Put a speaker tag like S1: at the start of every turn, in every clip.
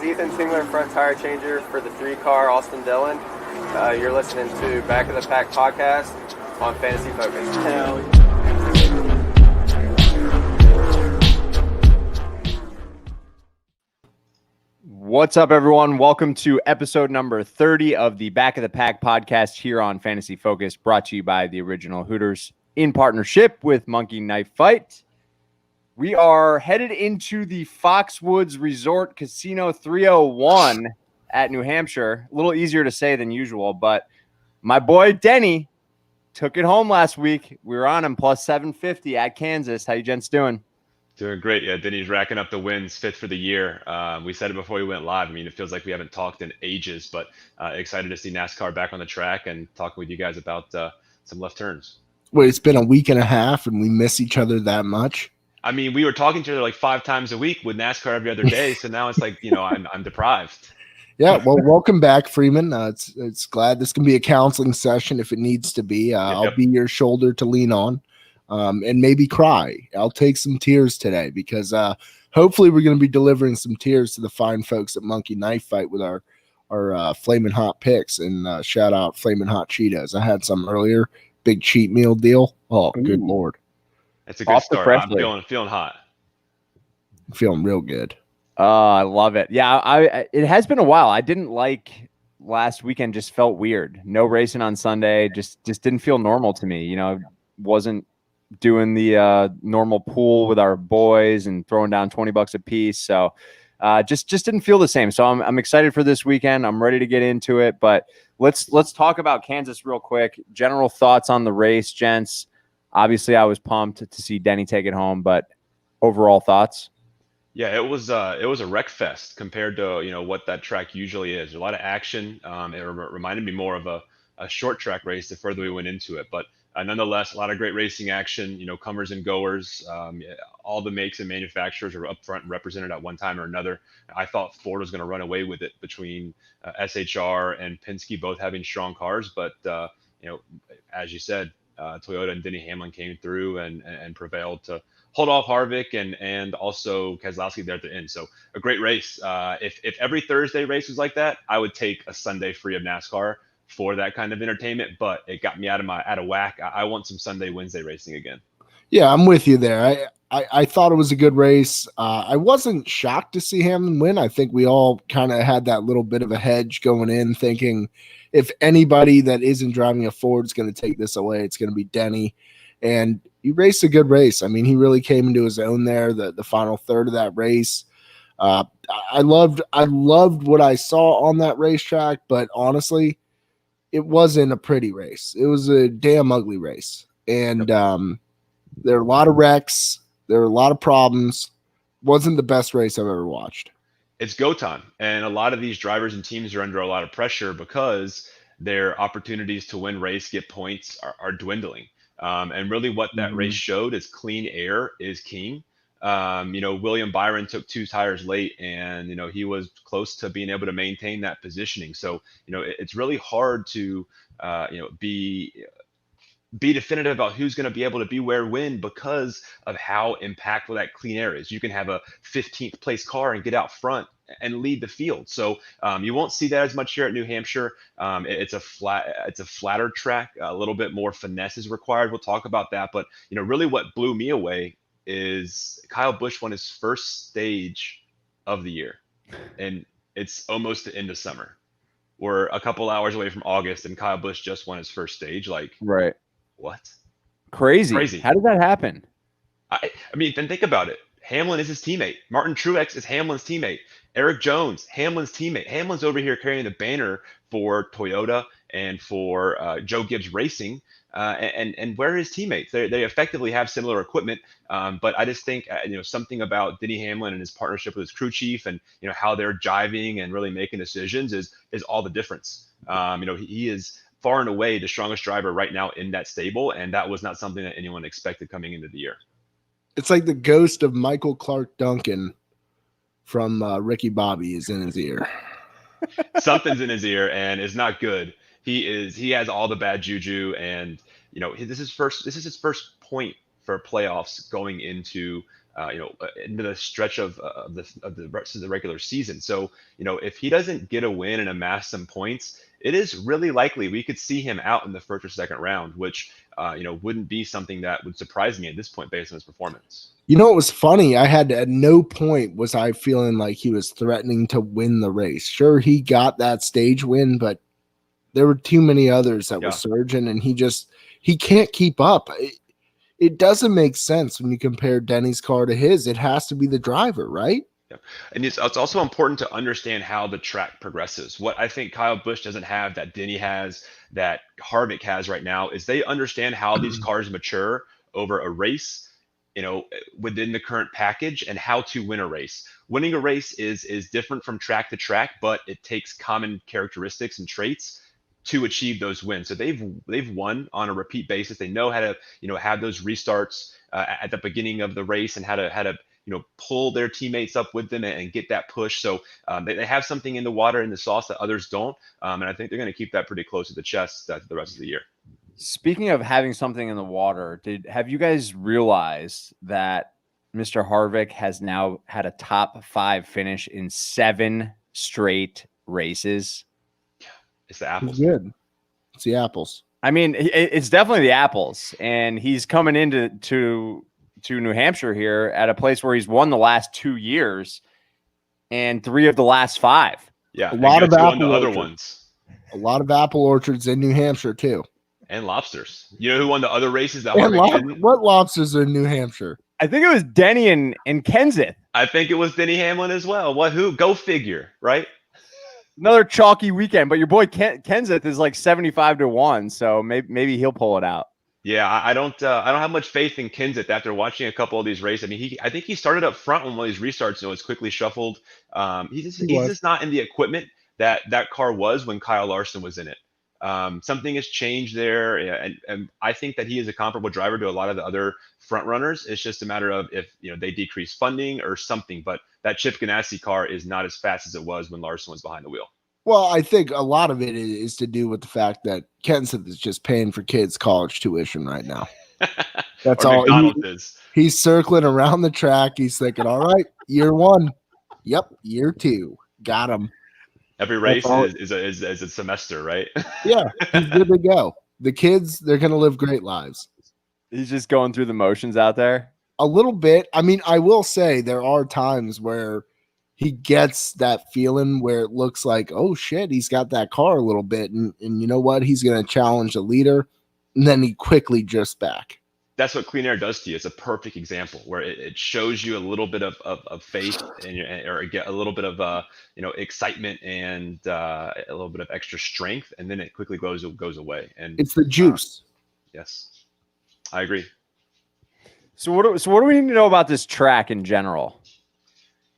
S1: is Ethan Tingler, front tire changer for the 3-car Austin Dillon. You're listening to Back of the Pack podcast on Fantasy Focus. Hell yeah.
S2: What's up, everyone? Welcome to episode number 30 of the Back of the Pack podcast here on Fantasy Focus, brought to you by the Original Hooters in partnership with Monkey Knife Fight. We are headed into the Foxwoods Resort Casino 301 at New Hampshire. A little easier to say than usual, but my boy Denny took it home last week. We were on him plus 750 at Kansas. How you gents doing?
S3: Doing great. Yeah, Denny's racking up the wins, fifth for the year. We said it before we went live. I mean, it feels like we haven't talked in ages, but excited to see NASCAR back on the track and talking with you guys about some left turns.
S4: Wait, it's been a week and a half and we miss each other that much?
S3: I mean, we were talking to each other like 5 times a week with NASCAR every other day. So now it's like, I'm deprived.
S4: Yeah, well, welcome back, Freeman. It's glad this can be a counseling session if it needs to be. I'll be your shoulder to lean on and maybe cry. I'll take some tears today because hopefully we're going to be delivering some tears to the fine folks at Monkey Knife Fight with our Flamin' Hot picks. And shout out Flamin' Hot Cheetos. I had some earlier. Big cheat meal deal. Oh, good Lord.
S3: It's a good start. I'm feeling hot.
S4: I'm feeling real good.
S2: I love it. Yeah, it has been a while. I didn't like last weekend. Just felt weird. No racing on Sunday. Just didn't feel normal to me. Wasn't doing the normal pool with our boys and throwing down $20 a piece. So just didn't feel the same. So I'm excited for this weekend. I'm ready to get into it. But let's talk about Kansas real quick. General thoughts on the race, gents. Obviously, I was pumped to see Denny take it home, but overall thoughts?
S3: Yeah, it was a wreck fest compared to what that track usually is. A lot of action. It reminded me more of a short track race the further we went into it, but nonetheless, a lot of great racing action. Comers and goers. All the makes and manufacturers are up front and represented at one time or another. I thought Ford was going to run away with it between SHR and Penske, both having strong cars, but as you said, Toyota and Denny Hamlin came through and prevailed to hold off Harvick and also Keselowski there at the end. So a great race. If every Thursday race was like that, I would take a Sunday free of NASCAR for that kind of entertainment. But it got me out of whack. I want some Sunday, Wednesday racing again.
S4: Yeah, I'm with you there. I thought it was a good race. I wasn't shocked to see Hamlin win. I think we all kind of had that little bit of a hedge going in, thinking if anybody that isn't driving a Ford is going to take this away, it's going to be Denny. And he raced a good race. I mean, he really came into his own there, the final third of that race. I loved what I saw on that racetrack, but honestly, it wasn't a pretty race. It was a damn ugly race. And there are a lot of wrecks. There are a lot of problems. Wasn't the best race I've ever watched.
S3: It's go time. And a lot of these drivers and teams are under a lot of pressure because their opportunities to win race, get points are dwindling. And really what that race showed is clean air is king. William Byron took 2 tires late and, he was close to being able to maintain that positioning. So, it's really hard to, be definitive about who's going to be able to be where win because of how impactful that clean air is. You can have a 15th place car and get out front and lead the field. So you won't see that as much here at New Hampshire. It's a flatter track, a little bit more finesse is required. We'll talk about that. But, really what blew me away is Kyle Busch won his first stage of the year. And it's almost the end of summer. We're a couple hours away from August and Kyle Busch just won his first stage.
S2: Right.
S3: What?
S2: Crazy. How did that happen?
S3: I mean, then think about it. Hamlin is his teammate. Martin Truex is Hamlin's teammate. Eric Jones, Hamlin's teammate. Hamlin's over here carrying the banner for Toyota and for Joe Gibbs Racing. And where are his teammates? They effectively have similar equipment. But I just think, something about Denny Hamlin and his partnership with his crew chief and, how they're jiving and really making decisions is all the difference. He is far and away the strongest driver right now in that stable. And that was not something that anyone expected coming into the year.
S4: It's like the ghost of Michael Clark Duncan from Ricky Bobby is in his ear.
S3: Something's in his ear and it's not good. He has all the bad juju and, this is his first point for playoffs going into into the stretch of the rest of the regular season. So, if he doesn't get a win and amass some points, it is really likely we could see him out in the first or second round, which wouldn't be something that would surprise me at this point based on his performance.
S4: It was funny. I had at no point was I feeling like he was threatening to win the race. Sure, he got that stage win, but there were too many others that were surging, and he can't keep up. It doesn't make sense when you compare Denny's car to his. It has to be the driver, right?
S3: Yeah. And it's also important to understand how the track progresses. What I think Kyle Busch doesn't have that Denny has, that Harvick has right now, is they understand how these cars mature over a race, within the current package, and how to win a race. Winning a race is different from track to track, but it takes common characteristics and traits to achieve those wins. So they've won on a repeat basis. They know how to have those restarts at the beginning of the race, and how to pull their teammates up with them and get that push. So they have something in the water, in the sauce, that others don't, and I think they're going to keep that pretty close to the chest the rest of the year.
S2: Speaking of having something in the water, have you guys realized that Mr. Harvick has now had a top 5 finish in 7 straight races?
S3: It's the apples.
S4: Good. It's the apples.
S2: I mean, it's definitely the apples, and he's coming into New Hampshire here at a place where he's won the last 2 years and 3 of the last 5.
S3: Yeah,
S4: a lot of apple
S3: other ones.
S4: A lot of apple orchards in New Hampshire too,
S3: and lobsters. You know who won the other races that
S4: what lobsters are in New Hampshire?
S2: I think it was Denny and Kenseth.
S3: I think it was Denny Hamlin as well. Who? Go figure, right?
S2: Another chalky weekend, but your boy Kenseth is like 75-1, so maybe he'll pull it out.
S3: Yeah, I don't have much faith in Kenseth after watching a couple of these races. I mean, I think he started up front on one of these restarts. It's quickly shuffled. He's just not in the equipment that car was when Kyle Larson was in it. Something has changed there, and I think that he is a comparable driver to a lot of the other front runners. It's just a matter of if they decrease funding or something. But that Chip Ganassi car is not as fast as it was when Larson was behind the wheel.
S4: Well, I think a lot of it is to do with the fact that Kenseth is just paying for kids' college tuition right now. That's all. He's circling around the track. He's thinking, all right, year 1. Yep, year 2. Got him.
S3: Every race is a semester, right?
S4: Yeah, he's good to go. The kids, they're going to live great lives.
S2: He's just going through the motions out there.
S4: A little bit. I mean, I will say there are times where he gets that feeling where it looks like, oh shit, he's got that car a little bit. And you know what? He's going to challenge the leader. And then he quickly drifts back.
S3: That's what clean air does to you. It's a perfect example where it shows you a little bit of faith or get a little bit of excitement and a little bit of extra strength, and then it quickly goes away. And
S4: it's the juice.
S3: Yes, I agree.
S2: So what do we need to know about this track in general?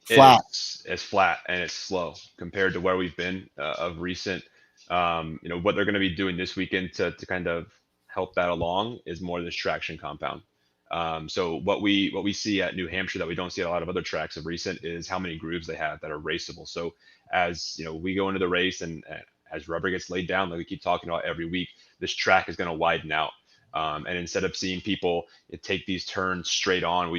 S4: Flat.
S3: It's flat and it's slow compared to where we've been of recent. What they're going to be doing this weekend to kind of help that along is more this traction compound. So what we see at New Hampshire that we don't see at a lot of other tracks of recent is how many grooves they have that are raceable. So as we go into the race and as rubber gets laid down, like we keep talking about every week, this track is going to widen out. And instead of seeing people take these turns straight on,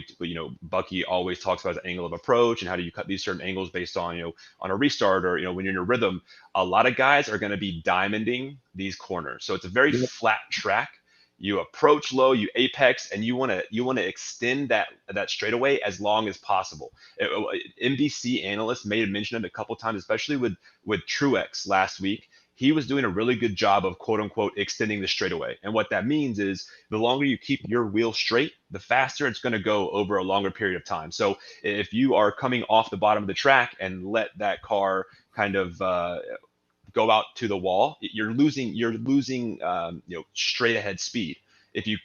S3: Bucky always talks about the angle of approach and how do you cut these certain angles based on, on a restart or, when you're in a rhythm. A lot of guys are going to be diamonding these corners. So it's a very flat track. You approach low, you apex, and you want to extend that straightaway as long as possible. NBC analysts made a mention of it a couple times, especially with Truex last week. He was doing a really good job of quote unquote extending the straightaway. And what that means is the longer you keep your wheel straight, the faster it's going to go over a longer period of time. So if you are coming off the bottom of the track and let that car kind of go out to the wall, you're losing straight ahead speed. If you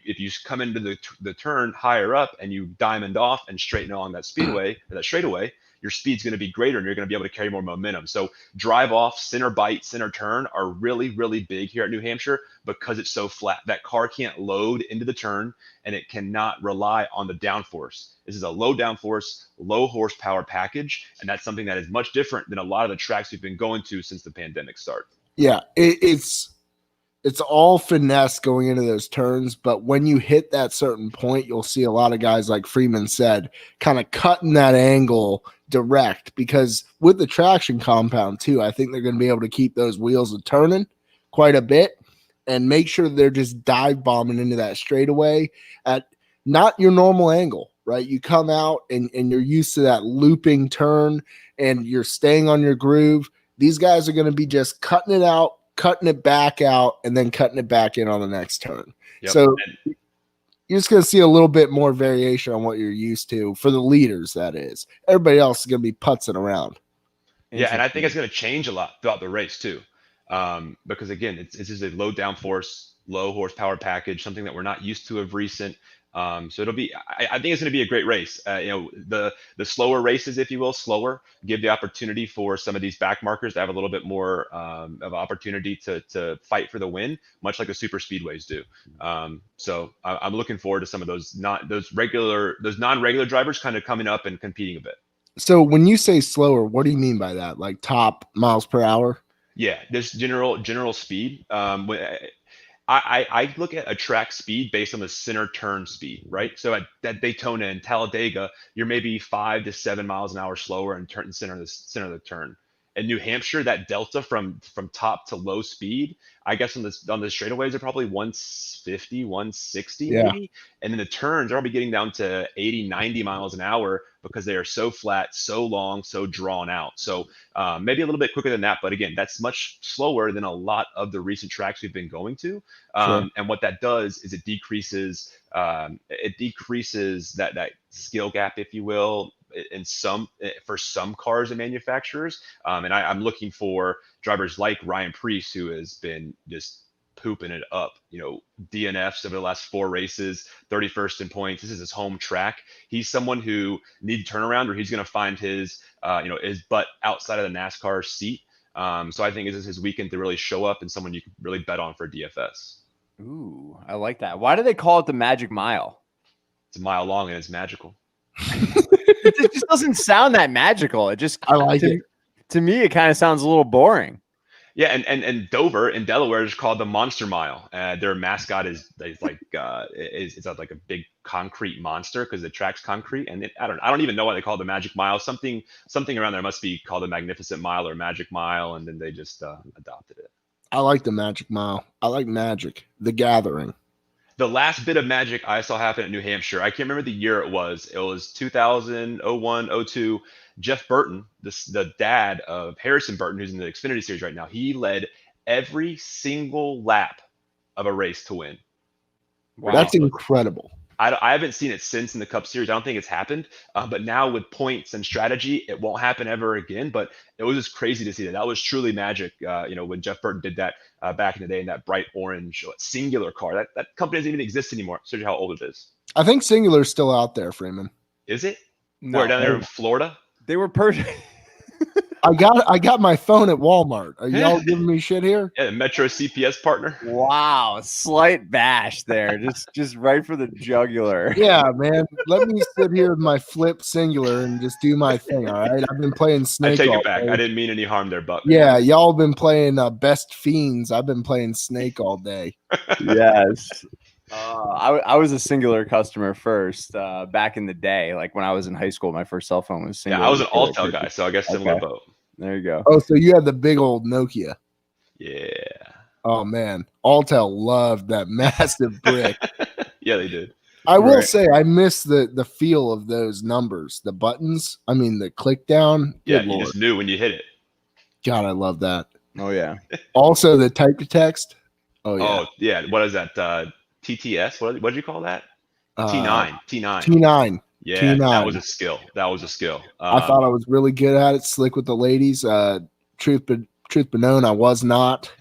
S3: come into the turn higher up and you diamond off and straighten along that straightaway, your speed's going to be greater and you're going to be able to carry more momentum. So drive off, center bite, center turn are really, really big here at New Hampshire because it's so flat. That car can't load into the turn and it cannot rely on the downforce. This is a low downforce, low horsepower package, and that's something that is much different than a lot of the tracks we've been going to since the pandemic started.
S4: Yeah, it's it's all finesse going into those turns, but when you hit that certain point, you'll see a lot of guys, like Freeman said, kind of cutting that angle direct, because with the traction compound too, I think they're going to be able to keep those wheels turning quite a bit and make sure they're just dive bombing into that straightaway at not your normal angle, right? You come out and you're used to that looping turn and you're staying on your groove. These guys are going to be just cutting it out, cutting it back out, and then cutting it back in on the next turn.
S3: Yep.
S4: So you're just going to see a little bit more variation on what you're used to for the leaders, that is. Everybody else is going to be putzing around.
S3: Yeah, and I think it's going to change a lot throughout the race too. Because again, it's just a low downforce, low horsepower package, something that we're not used to of recent. So it'll be, I think it's going to be a great race. The slower races, if you will, give the opportunity for some of these back markers to have a little bit more of opportunity to fight for the win, much like the super speedways do. So I'm looking forward to some of those non-regular drivers kind of coming up and competing a bit.
S4: So when you say slower, what do you mean by that? Like top miles per hour?
S3: Yeah, this general speed. I look at a track speed based on the center turn speed, right? So at Daytona and Talladega, you're maybe 5 to 7 miles an hour slower in center of the turn. In New Hampshire, that delta from top to low speed, I guess on the straightaways are probably 150, 160 maybe. And then the turns are probably getting down to 80, 90 miles an hour because they are so flat, so long, so drawn out. So maybe a little bit quicker than that. But again, that's much slower than a lot of the recent tracks we've been going to.
S4: Sure.
S3: And what that does is it decreases that skill gap, if you will, for some cars and manufacturers. And I'm looking for drivers like Ryan Preece, who has been just pooping it up, DNFs over the last 4 races, 31st in points. This is his home track. He's someone who needs turnaround, or he's going to find his butt outside of the NASCAR seat. So I think this is his weekend to really show up and someone you can really bet on for DFS.
S2: Ooh, I like that. Why do they call it the Magic Mile?
S3: It's a mile long and it's magical.
S2: It just doesn't sound that magical.
S4: I like it.
S2: To me, it kind of sounds a little boring.
S3: Yeah, and Dover in Delaware is called the Monster Mile. Their mascot is like a big concrete monster because the track's concrete. And I don't even know why they call it the Magic Mile. Something around there must be called the Magnificent Mile or Magic Mile, and then they just adopted it.
S4: I like the Magic Mile. I like Magic, the Gathering.
S3: The last bit of magic I saw happen at New Hampshire, I can't remember the year it was. It was 2000, 01, 02. Jeff Burton, the dad of Harrison Burton, who's in the Xfinity Series right now, he led every single lap of a race to win.
S2: Wow.
S4: That's incredible.
S3: I haven't seen it since in the Cup Series. I don't think it's happened. But now with points and strategy, it won't happen ever again. But it was just crazy to see that. That was truly magic, when Jeff Burton did that back in the day in that bright orange Singular car. That company doesn't even exist anymore. So how old it is.
S4: I think Singular's still out there, Freeman.
S3: Is it?
S2: No.
S3: Where, down there in Florida?
S2: They were perfect.
S4: I got my phone at Walmart. Are y'all giving me shit here?
S3: Yeah, the Metro CPS partner.
S2: Wow, slight bash there, just right for the jugular.
S4: Yeah, man. Let me sit here with my flip Singular and just do my thing. All right. I've been playing Snake.
S3: I take it back. Day. I didn't mean any harm there, Buck.
S4: Yeah, y'all been playing Best Fiends. I've been playing Snake all day.
S2: Yes. I was a Singular customer first back in the day. Like when I was in high school, my first cell phone was Singular.
S3: Yeah, I was an Altel guy, so I guess similar boat.
S2: There you go.
S4: Oh, so you had the big old Nokia.
S3: Yeah.
S4: Oh, man. Altel loved that massive brick.
S3: Yeah, they did.
S4: I will say I miss the feel of those numbers, the buttons. I mean, the click down.
S3: Yeah, you just knew when you hit it.
S4: God, I love that.
S2: Oh, yeah.
S4: Also, the type to text. Oh, yeah.
S3: Oh, yeah. What is that? TTS? What did you call that? T9.
S4: T9.
S3: Yeah,
S4: T9.
S3: that was a skill.
S4: I thought I was really good at it, slick with the ladies. Truth be known, I was not.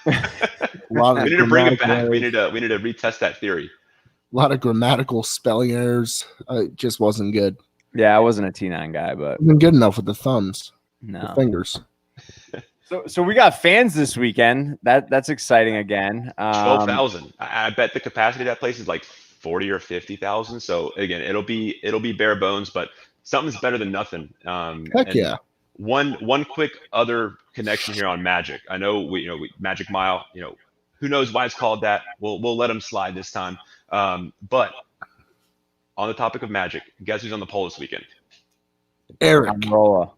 S3: We need to bring it back. We need to retest that theory.
S4: A lot of grammatical spelling errors. It just wasn't good.
S2: Yeah, I wasn't a T9 guy, but
S4: I've been good enough with the thumbs,
S2: no
S4: the fingers.
S2: So we got fans this weekend. That's exciting again.
S3: 12,000. I bet the capacity of that place is like 40 or 50,000. So again, it'll be bare bones, but something's better than nothing.
S4: Heck yeah.
S3: One quick other connection here on Magic. I know we Magic Mile, Who knows why it's called that? We'll let him slide this time. But on the topic of magic, guess who's on the pole this weekend?
S4: Eric.
S2: Almirola.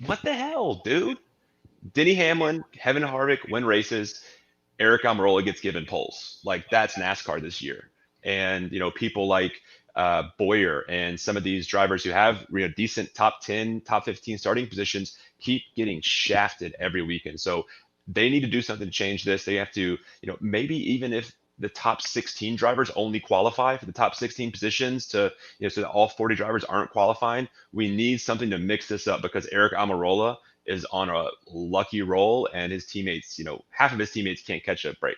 S3: What the hell, dude? Denny Hamlin, Kevin Harvick win races. Eric Almirola gets given poles. Like, that's NASCAR this year. And, people like Boyer and some of these drivers who have decent top 10, top 15 starting positions keep getting shafted every weekend. So they need to do something to change this. They have to, maybe even if the top 16 drivers only qualify for the top 16 positions so that all 40 drivers aren't qualifying, we need something to mix this up, because Eric Almirola is on a lucky roll, and his teammates, half of his teammates can't catch a break.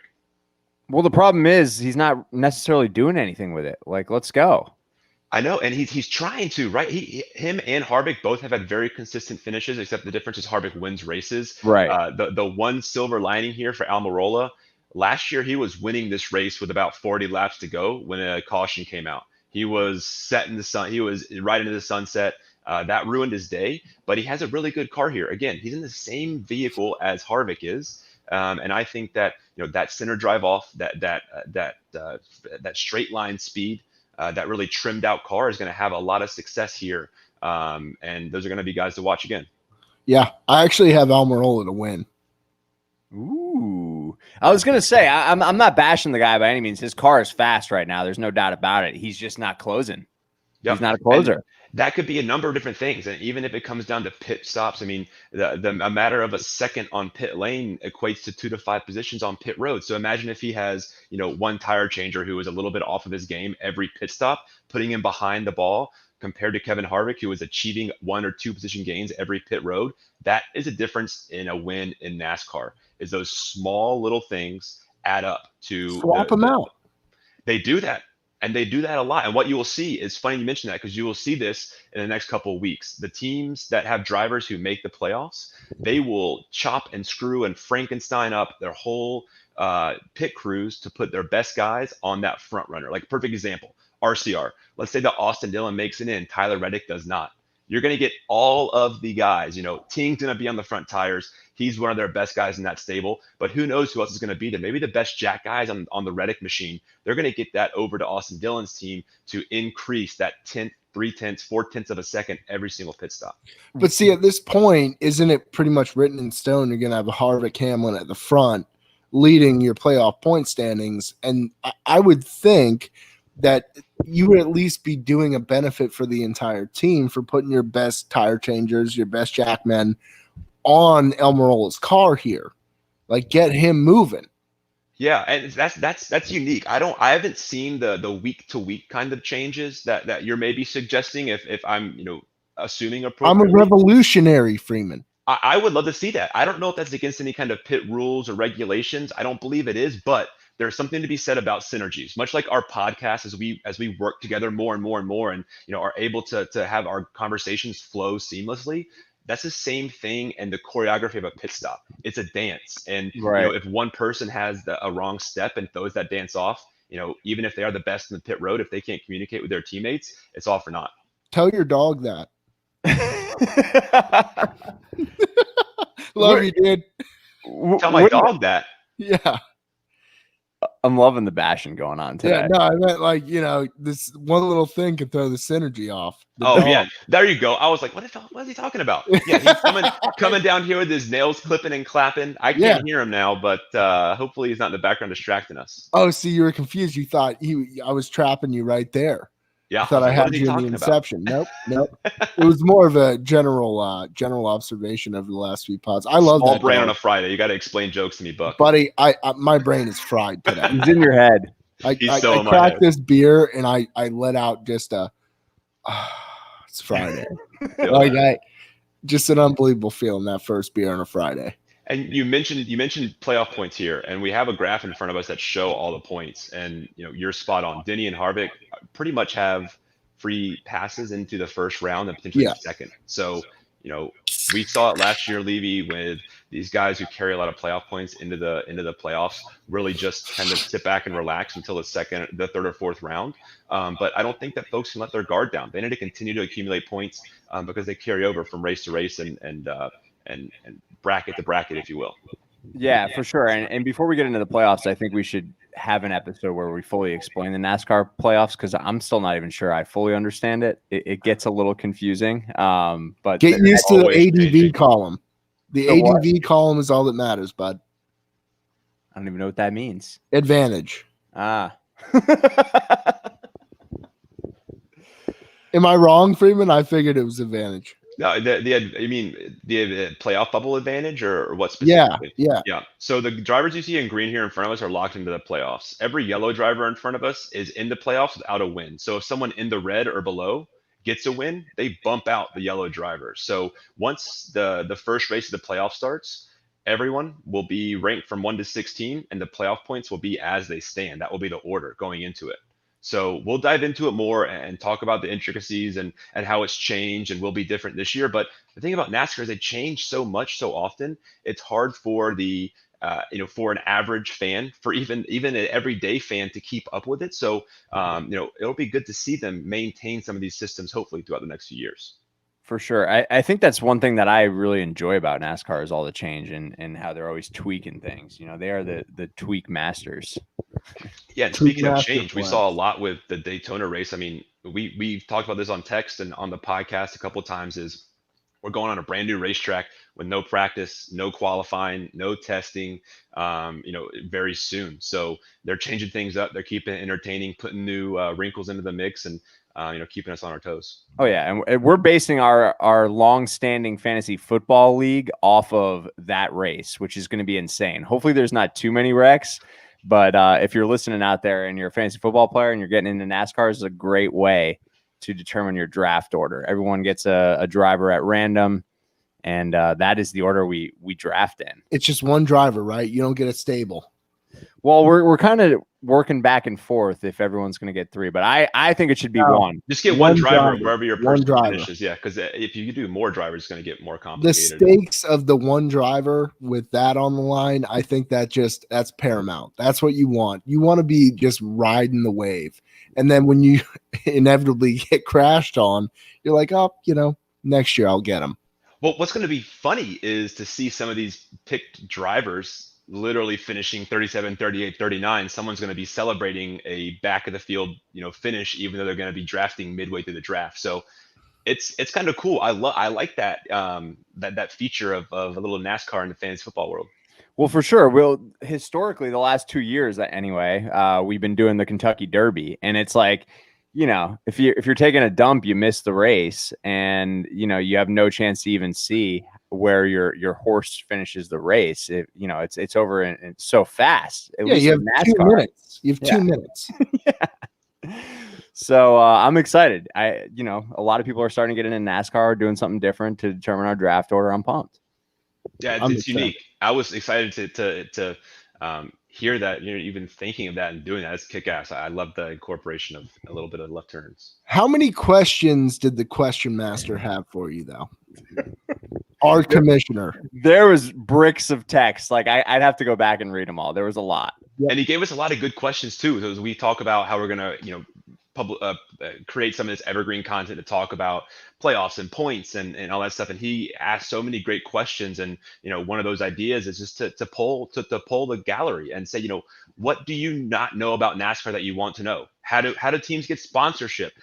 S2: Well, the problem is he's not necessarily doing anything with it. Like, let's go.
S3: I know, and he's trying to, right? Him and Harvick both have had very consistent finishes, except the difference is Harvick wins races.
S2: Right.
S3: The one silver lining here for Almirola, last year he was winning this race with about 40 laps to go when a caution came out. He was set in the sun. He was right into the sunset. That ruined his day, but he has a really good car here. Again, he's in the same vehicle as Harvick is. And I think that that center drive off, that straight line speed, that really trimmed out car is going to have a lot of success here. And those are going to be guys to watch again.
S4: Yeah, I actually have Almirola to win.
S2: Ooh, I was gonna say I'm not bashing the guy by any means. His car is fast right now. There's no doubt about it. He's just not closing.
S3: Yep.
S2: He's not a closer.
S3: And that could be a number of different things. And even if it comes down to pit stops, I mean, a matter of a second on pit lane equates to 2 to 5 positions on pit road. So imagine if he has, one tire changer who is a little bit off of his game every pit stop, putting him behind the ball, compared to Kevin Harvick, who is achieving 1 or 2 position gains every pit road. That is a difference in a win in NASCAR, is those small little things add up to
S4: swap them out.
S3: They do that. And they do that a lot. And what you will see is funny you mention that, because you will see this in the next couple of weeks. The teams that have drivers who make the playoffs, they will chop and screw and Frankenstein up their whole pit crews to put their best guys on that front runner. Like, perfect example, RCR. Let's say that Austin Dillon makes it in, Tyler Reddick does not. You're going to get all of the guys. Ting's going to be on the front tires. He's one of their best guys in that stable. But who knows who else is going to be there? Maybe the best Jack guys on the Reddick machine. They're going to get that over to Austin Dillon's team to increase that 3/10, 4/10 of a second every single pit stop.
S4: But see, at this point, isn't it pretty much written in stone? You're going to have a Harvick Hamlin at the front leading your playoff point standings. And I would think that you would at least be doing a benefit for the entire team for putting your best tire changers, your best jackmen on Almirola's car here. Like, get him moving.
S3: Yeah, and that's unique. I haven't seen the week to week kind of changes that you're maybe suggesting, if I'm assuming appropriately.
S4: I'm a revolutionary, Freeman.
S3: I would love to see that. I don't know if that's against any kind of pit rules or regulations. I don't believe it is, but there's something to be said about synergies. Much like our podcast, as we work together more and more and more, and are able to have our conversations flow seamlessly. That's the same thing in the choreography of a pit stop. It's a dance, and
S2: right.
S3: If one person has a wrong step and throws that dance off, even if they are the best in the pit road, if they can't communicate with their teammates, it's all for naught.
S4: Tell your dog that. Love you, dude.
S3: Tell my dog that.
S4: Yeah.
S2: I'm loving the bashing going on today.
S4: Yeah, no, I meant this one little thing could throw the synergy off.
S3: Yeah, there you go. I was like, what is he talking about? Yeah, he's coming down here with his nails clipping and clapping. I can't hear him now, but hopefully he's not in the background distracting us.
S4: Oh, see, you were confused. You thought I was trapping you right there.
S3: Yeah,
S4: I thought I had you in the inception. Nope. It was more of a general observation over the last few pods. I love
S3: Small
S4: that
S3: brain
S4: dog.
S3: on a Friday. You got to explain jokes to me, Buck.
S4: Buddy. I my brain is fried today.
S2: He's in your head.
S4: I cracked this beer and I let out just it's Friday. Just an unbelievable feeling, that first beer on a Friday.
S3: And you mentioned playoff points here, and we have a graph in front of us that show all the points. And you're spot on. Denny and Harvick pretty much have free passes into the first round and potentially the second. So we saw it last year, Levy, with these guys who carry a lot of playoff points into the playoffs, really just kind of sit back and relax until the third or fourth round. But I don't think that folks can let their guard down. They need to continue to accumulate points because they carry over from race to race and bracket to bracket, if you will.
S2: Yeah, for sure. And before we get into the playoffs, I think we should have an episode where we fully explain the NASCAR playoffs, because I'm still not even sure I fully understand it. It gets a little confusing. But
S4: Get used to the
S3: always
S4: ADV
S3: changing.
S4: column. The
S2: The what?
S4: ADV column is all that matters, bud.
S2: I don't even know what that means.
S4: Advantage.
S2: Ah.
S4: Am I wrong, Freeman? I figured it was advantage.
S3: No, you mean the playoff bubble advantage, or what
S4: Yeah,
S3: specifically?
S4: yeah.
S3: Yeah. So the drivers you see in green here in front of us are locked into the playoffs. Every yellow driver in front of us is in the playoffs without a win. So if someone in the red or below gets a win, they bump out the yellow driver. So once the first race of the playoff starts, everyone will be ranked from 1 to 16, and the playoff points will be as they stand. That will be the order going into it. So we'll dive into it more and talk about the intricacies and how it's changed and will be different this year. But the thing about NASCAR is they change so much so often. It's hard for the for an average fan, for even an everyday fan to keep up with it. So it'll be good to see them maintain some of these systems hopefully throughout the next few years.
S2: For sure. I think that's one thing that I really enjoy about NASCAR is all the change and how they're always tweaking things. You know, they are the tweak masters.
S3: Yeah, and
S4: Tweak
S3: speaking of
S4: master
S3: change, we
S4: flex.
S3: saw a lot with the Daytona race. I mean, we've talked about this on text and on the podcast a couple of times. Is we're going on a brand new racetrack with no practice, no qualifying, no testing, very soon. So they're changing things up. They're keeping it entertaining, putting new wrinkles into the mix, and keeping us on our toes.
S2: Oh yeah, and we're basing our long-standing fantasy football league off of that race, which is going to be insane. Hopefully, there's not too many wrecks. But if you're listening out there and you're a fantasy football player and you're getting into NASCAR, is a great way to determine your draft order. Everyone gets a driver at random, and that is the order we draft in.
S4: It's just one driver, right? You don't get a stable.
S2: Well, we're kind of working back and forth if everyone's going to get 3, but I think it should be one.
S3: Just get
S4: One
S3: one driver
S4: driver.
S3: wherever your
S4: One
S3: person
S4: driver.
S3: finishes. Yeah, because if you do more drivers, it's going to get more
S4: The
S3: complicated.
S4: stakes of the one driver with that on the line, I think that's paramount. That's what you want. You want to be just riding the wave. And then when you inevitably get crashed on, you're like, oh, next year I'll get them.
S3: Well, what's going to be funny is to see some of these picked drivers literally finishing 37, 38, 39. Someone's going to be celebrating a back of the field, finish, even though they're going to be drafting midway through the draft. So it's kind of cool. I like that that feature of a little NASCAR in the fantasy football world.
S2: Well, for sure. Well, historically, the last 2 years anyway, we've been doing the Kentucky Derby, and it's like, if you're taking a dump, you miss the race, and you have no chance to even see where your horse finishes the race. It's over and so fast. At least
S4: you have
S2: in
S4: 2
S2: NASCAR.
S4: minutes. You have 2 minutes.
S2: Yeah. So I'm excited. A lot of people are starting to get into NASCAR, doing something different to determine our draft order. I'm pumped.
S3: Yeah, it's unique. I was excited to hear that you're even thinking of that and doing that. It's kick-ass. I love the incorporation of a little bit of left turns.
S4: How many questions did the question master have for you, though? Our commissioner.
S2: There was bricks of text. Like I'd have to go back and read them all. There was a lot.
S3: And he gave us a lot of good questions too. As we talk about how we're gonna, create some of this evergreen content to talk about playoffs and points and all that stuff. And he asked so many great questions. And one of those ideas is just to poll the gallery and say, what do you not know about NASCAR that you want to know? How do teams get sponsorship?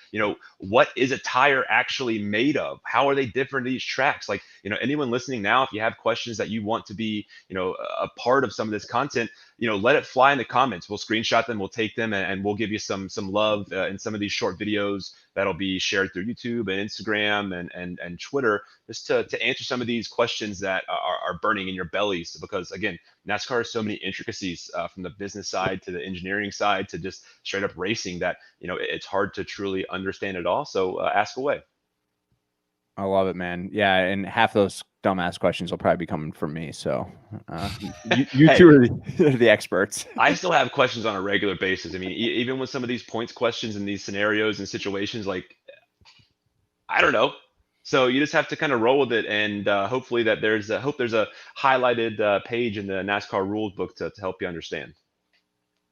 S3: What is a tire actually made of? How are they different to these tracks? Like, anyone listening now, if you have questions that you want to be, a part of some of this content, let it fly in the comments. We'll screenshot them, we'll take them, and we'll give you some love in some of these short videos that'll be shared through YouTube and Instagram and Twitter, just to answer some of these questions that are burning in your bellies. Because again, NASCAR has so many intricacies from the business side to the engineering side to just straight up racing that it's hard to truly understand it all. So ask away.
S2: I love it, man. Yeah, and half those dumbass questions will probably be coming from me. So you two are the experts.
S3: I still have questions on a regular basis. I mean, even with some of these points questions and these scenarios and situations, like, I don't know. So you just have to kind of roll with it, and hopefully that there's a highlighted page in the NASCAR rules book to help you understand.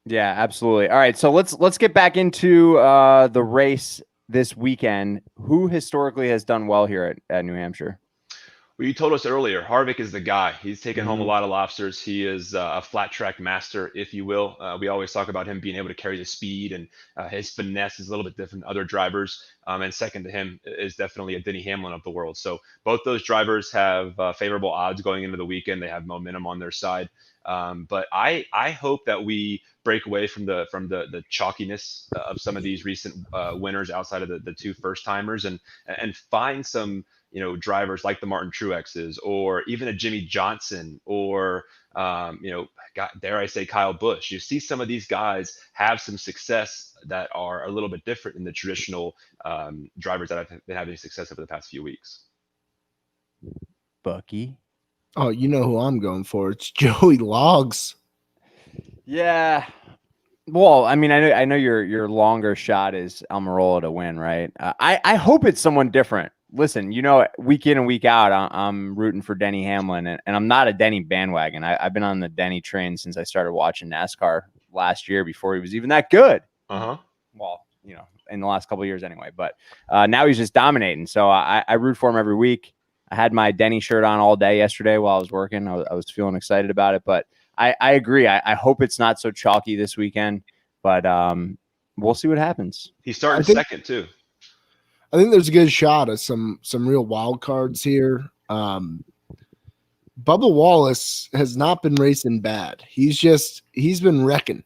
S2: Yeah, absolutely. All right, so let's get back into the race this weekend. Who historically has done well here at New Hampshire?
S3: Well, you told us earlier, Harvick is the guy. He's taken home a
S2: Mhm.
S3: lot of lobsters. He is a flat track master, if you will. We always talk about him being able to carry the speed, and his finesse is a little bit different than other drivers. And second to him is definitely a Denny Hamlin of the world. So both those drivers have favorable odds going into the weekend. They have momentum on their side. But I hope that we break away from the chalkiness of some of these recent winners outside of the two first timers, and find some drivers like the Martin Truexes, or even a Jimmy Johnson, or dare I say Kyle Busch. You see some of these guys have some success that are a little bit different than the traditional drivers that have been having success over the past few weeks.
S2: Bucky.
S4: Oh, you know who I'm going for? It's Joey Logs.
S2: Yeah. Well, I mean, I know your longer shot is Almirola to win, right? I hope it's someone different. Listen, week in and week out, I'm rooting for Denny Hamlin, and I'm not a Denny bandwagon. I've been on the Denny train since I started watching NASCAR last year, before he was even that good.
S3: Uh-huh.
S2: Well, in the last couple of years anyway. But now he's just dominating. So I root for him every week. I had my Denny shirt on all day yesterday while I was working. I was feeling excited about it. But I agree. I hope it's not so chalky this weekend. But we'll see what happens.
S3: He's starting second too.
S4: I think there's a good shot of some real wild cards here. Bubba Wallace has not been racing bad. He's been wrecking.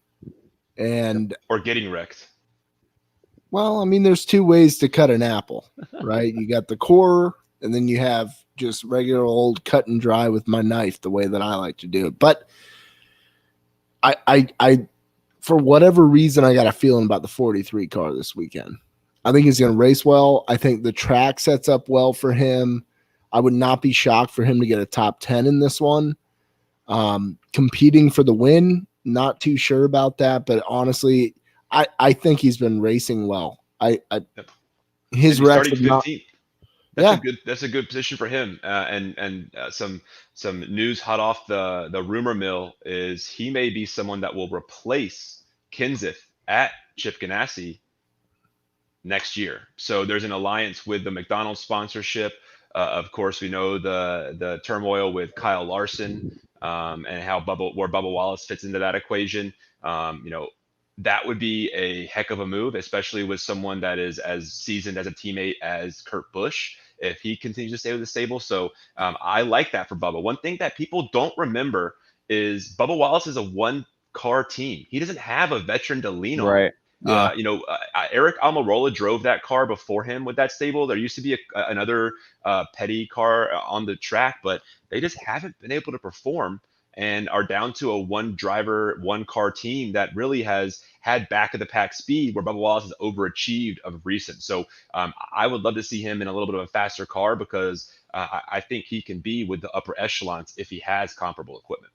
S3: Or getting wrecked.
S4: Well, I mean, there's two ways to cut an apple, right? You got the core, and then you have just regular old cut and dry with my knife, the way that I like to do it. But I for whatever reason, I got a feeling about the 43 car this weekend. I think he's going to race well. I think the track sets up well for him. I would not be shocked for him to get a top 10 in this one. Competing for the win, not too sure about that, but honestly, I think he's been racing well. His reps
S3: starting
S4: have not.
S3: 15th.
S4: Yeah.
S3: That's a good position for him. And some news hot off the rumor mill is he may be someone that will replace Kenseth at Chip Ganassi next year. So there's an alliance with the McDonald's sponsorship. Of course, we know the turmoil with Kyle Larson, and how where Bubba Wallace fits into that equation. That would be a heck of a move, especially with someone that is as seasoned as a teammate as Kurt Busch, if he continues to stay with the stable. So I like that for Bubba. One thing that people don't remember is Bubba Wallace is a one-car team. He doesn't have a veteran to lean on.
S2: Right.
S4: Yeah.
S3: Eric Almirola drove that car before him with that stable. There used to be another Petty car on the track, but they just haven't been able to perform, and are down to a one-driver, one-car team that really has had back-of-the-pack speed, where Bubba Wallace has overachieved of recent. So I would love to see him in a little bit of a faster car, because I think he can be with the upper echelons if he has comparable equipment.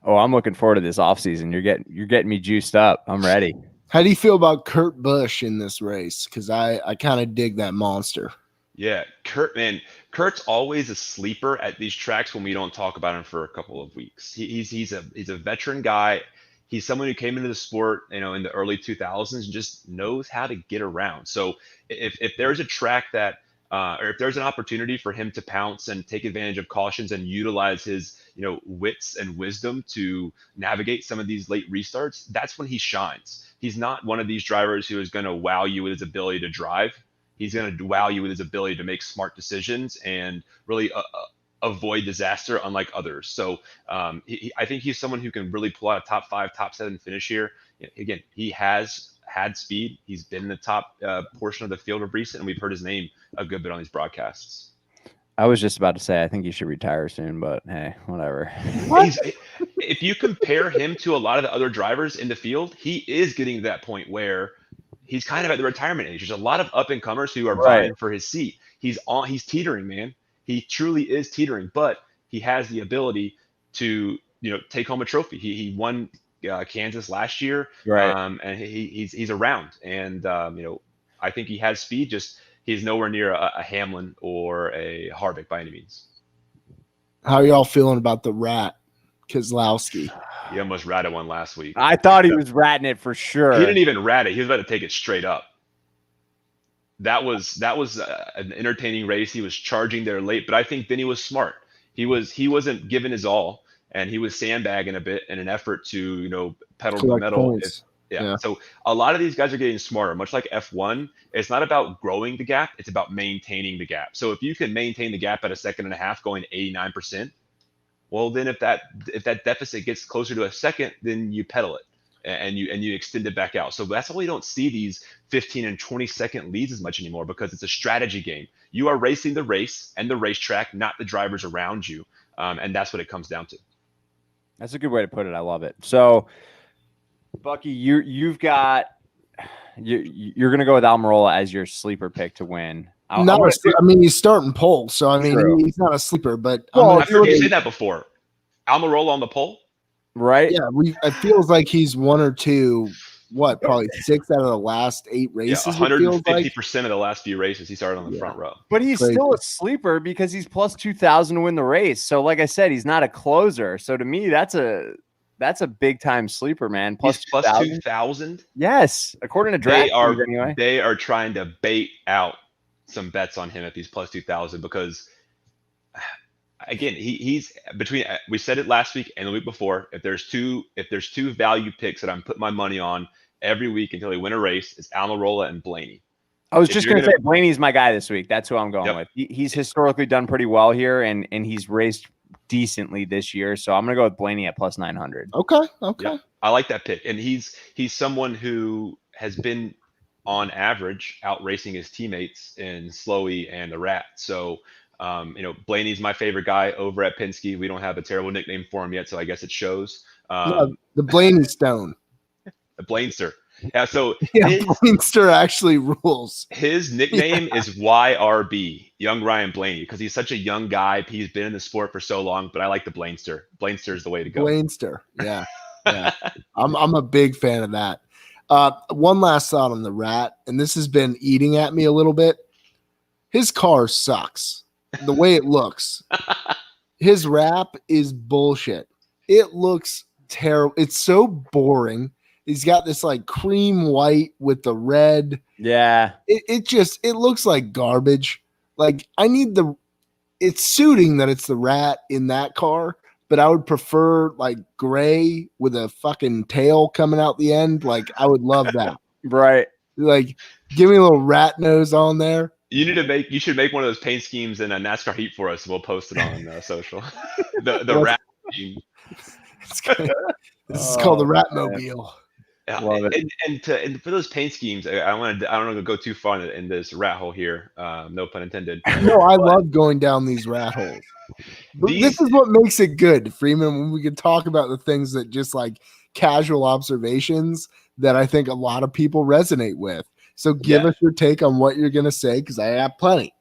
S2: Oh, I'm looking forward to this offseason. You're getting me juiced up. I'm ready.
S4: How do you feel about Kurt Busch in this race? Because I kind of dig that monster.
S3: Yeah, Kurt's always a sleeper at these tracks when we don't talk about him for a couple of weeks. He's a veteran guy. He's someone who came into the sport, in the early 2000s, and just knows how to get around. So if there's a track that, or if there's an opportunity for him to pounce and take advantage of cautions and utilize his, wits and wisdom to navigate some of these late restarts, that's when he shines. He's not one of these drivers who is going to wow you with his ability to drive. He's going to wow you with his ability to make smart decisions and really avoid disaster, unlike others. So I think he's someone who can really pull out a top 5, top 7 finish here. Again, he has had speed. He's been in the top portion of the field of recent, and we've heard his name a good bit on these broadcasts.
S2: I was just about to say I think he should retire soon, but hey, whatever.
S3: If you compare him to a lot of the other drivers in the field, he is getting to that point where he's kind of at the retirement age. There's a lot of up and comers who are vying for his seat. He's teetering, man. He truly is teetering, but he has the ability to, take home a trophy. He won Kansas last year,
S2: right?
S3: And he's around, and I think he has speed. Just he's nowhere near a Hamlin or a Harvick by any means.
S4: How are y'all feeling about the rat, Keselowski?
S3: He almost ratted one last week.
S2: I thought he was ratting it for sure.
S3: He didn't even rat it. He was about to take it straight up. that was an entertaining race. He was charging there late, but I think Denny was smart. He wasn't giving his all, and he was sandbagging a bit in an effort to pedal to the
S4: Collect
S3: metal.
S4: points.
S3: Yeah. So a lot of these guys are getting smarter. Much like F1, it's not about growing the gap; it's about maintaining the gap. So if you can maintain the gap at a second and a half, going 89%, well, then if that deficit gets closer to a second, then you pedal it and you extend it back out. So that's why we don't see these 15 and 20-second leads as much anymore, because it's a strategy game. You are racing the race and the racetrack, not the drivers around you, and that's what it comes down to.
S2: That's a good way to put it. I love it. So, Bucky, you're going to go with Almirola as your sleeper pick to win.
S4: He's starting pole, so I mean he's not a sleeper. But
S3: I've heard you say that before. Almirola on the pole,
S2: right?
S4: Yeah, it feels like he's one or two. Probably 6 out of the last 8 races.
S3: 150% of the last few races he started on the front row.
S2: But he's still a sleeper because he's plus 2,000 to win the race. So, like I said, he's not a closer. So to me, that's a big time sleeper, man. Plus
S3: 2,000.
S2: Yes, according to DraftKings, anyway.
S3: They are trying to bait out some bets on him at these plus 2,000 because, again, he's between. We said it last week and the week before. If there's two value picks that I'm putting my money on every week until they win a race, it's Almirola and Blaney.
S2: I was just going to say Blaney's my guy this week. That's who I'm going with. He's historically done pretty well here, and he's raced decently this year. So I'm going to go with Blaney at plus 900.
S4: Okay.
S3: Yeah, I like that pick. And he's someone who has been on average out racing his teammates in Slowey and the Rat. So, Blaney's my favorite guy over at Penske. We don't have a terrible nickname for him yet, so I guess it shows.
S4: The Blaney Stone.
S3: The Blainster. Yeah, so
S4: Blainster actually rules.
S3: His nickname is YRB, Young Ryan Blaney, because he's such a young guy. He's been in the sport for so long, but I like the Blainster. Blainster is the way to go.
S4: Blainster, yeah. I'm a big fan of that. One last thought on the Rat, and this has been eating at me a little bit. His car sucks. The way it looks. His wrap is bullshit. It looks terrible. It's so boring. He's got this like cream white with the red.
S2: Yeah.
S4: It looks like garbage. Like it's suiting that it's the Rat in that car, but I would prefer like gray with a fucking tail coming out the end. Like I would love that.
S2: Right.
S4: Like give me a little rat nose on there.
S3: You should make one of those paint schemes in a NASCAR heat for us. We'll post it on social. the Rat scheme.
S4: This is called the Ratmobile.
S3: And for those paint schemes, I don't want to go too far in this rat hole here. No pun intended.
S4: No, I love going down these rat holes. This is what makes it good, Freeman. When we can talk about the things that just like casual observations that I think a lot of people resonate with. So give us your take on what you're going to say, because I have plenty.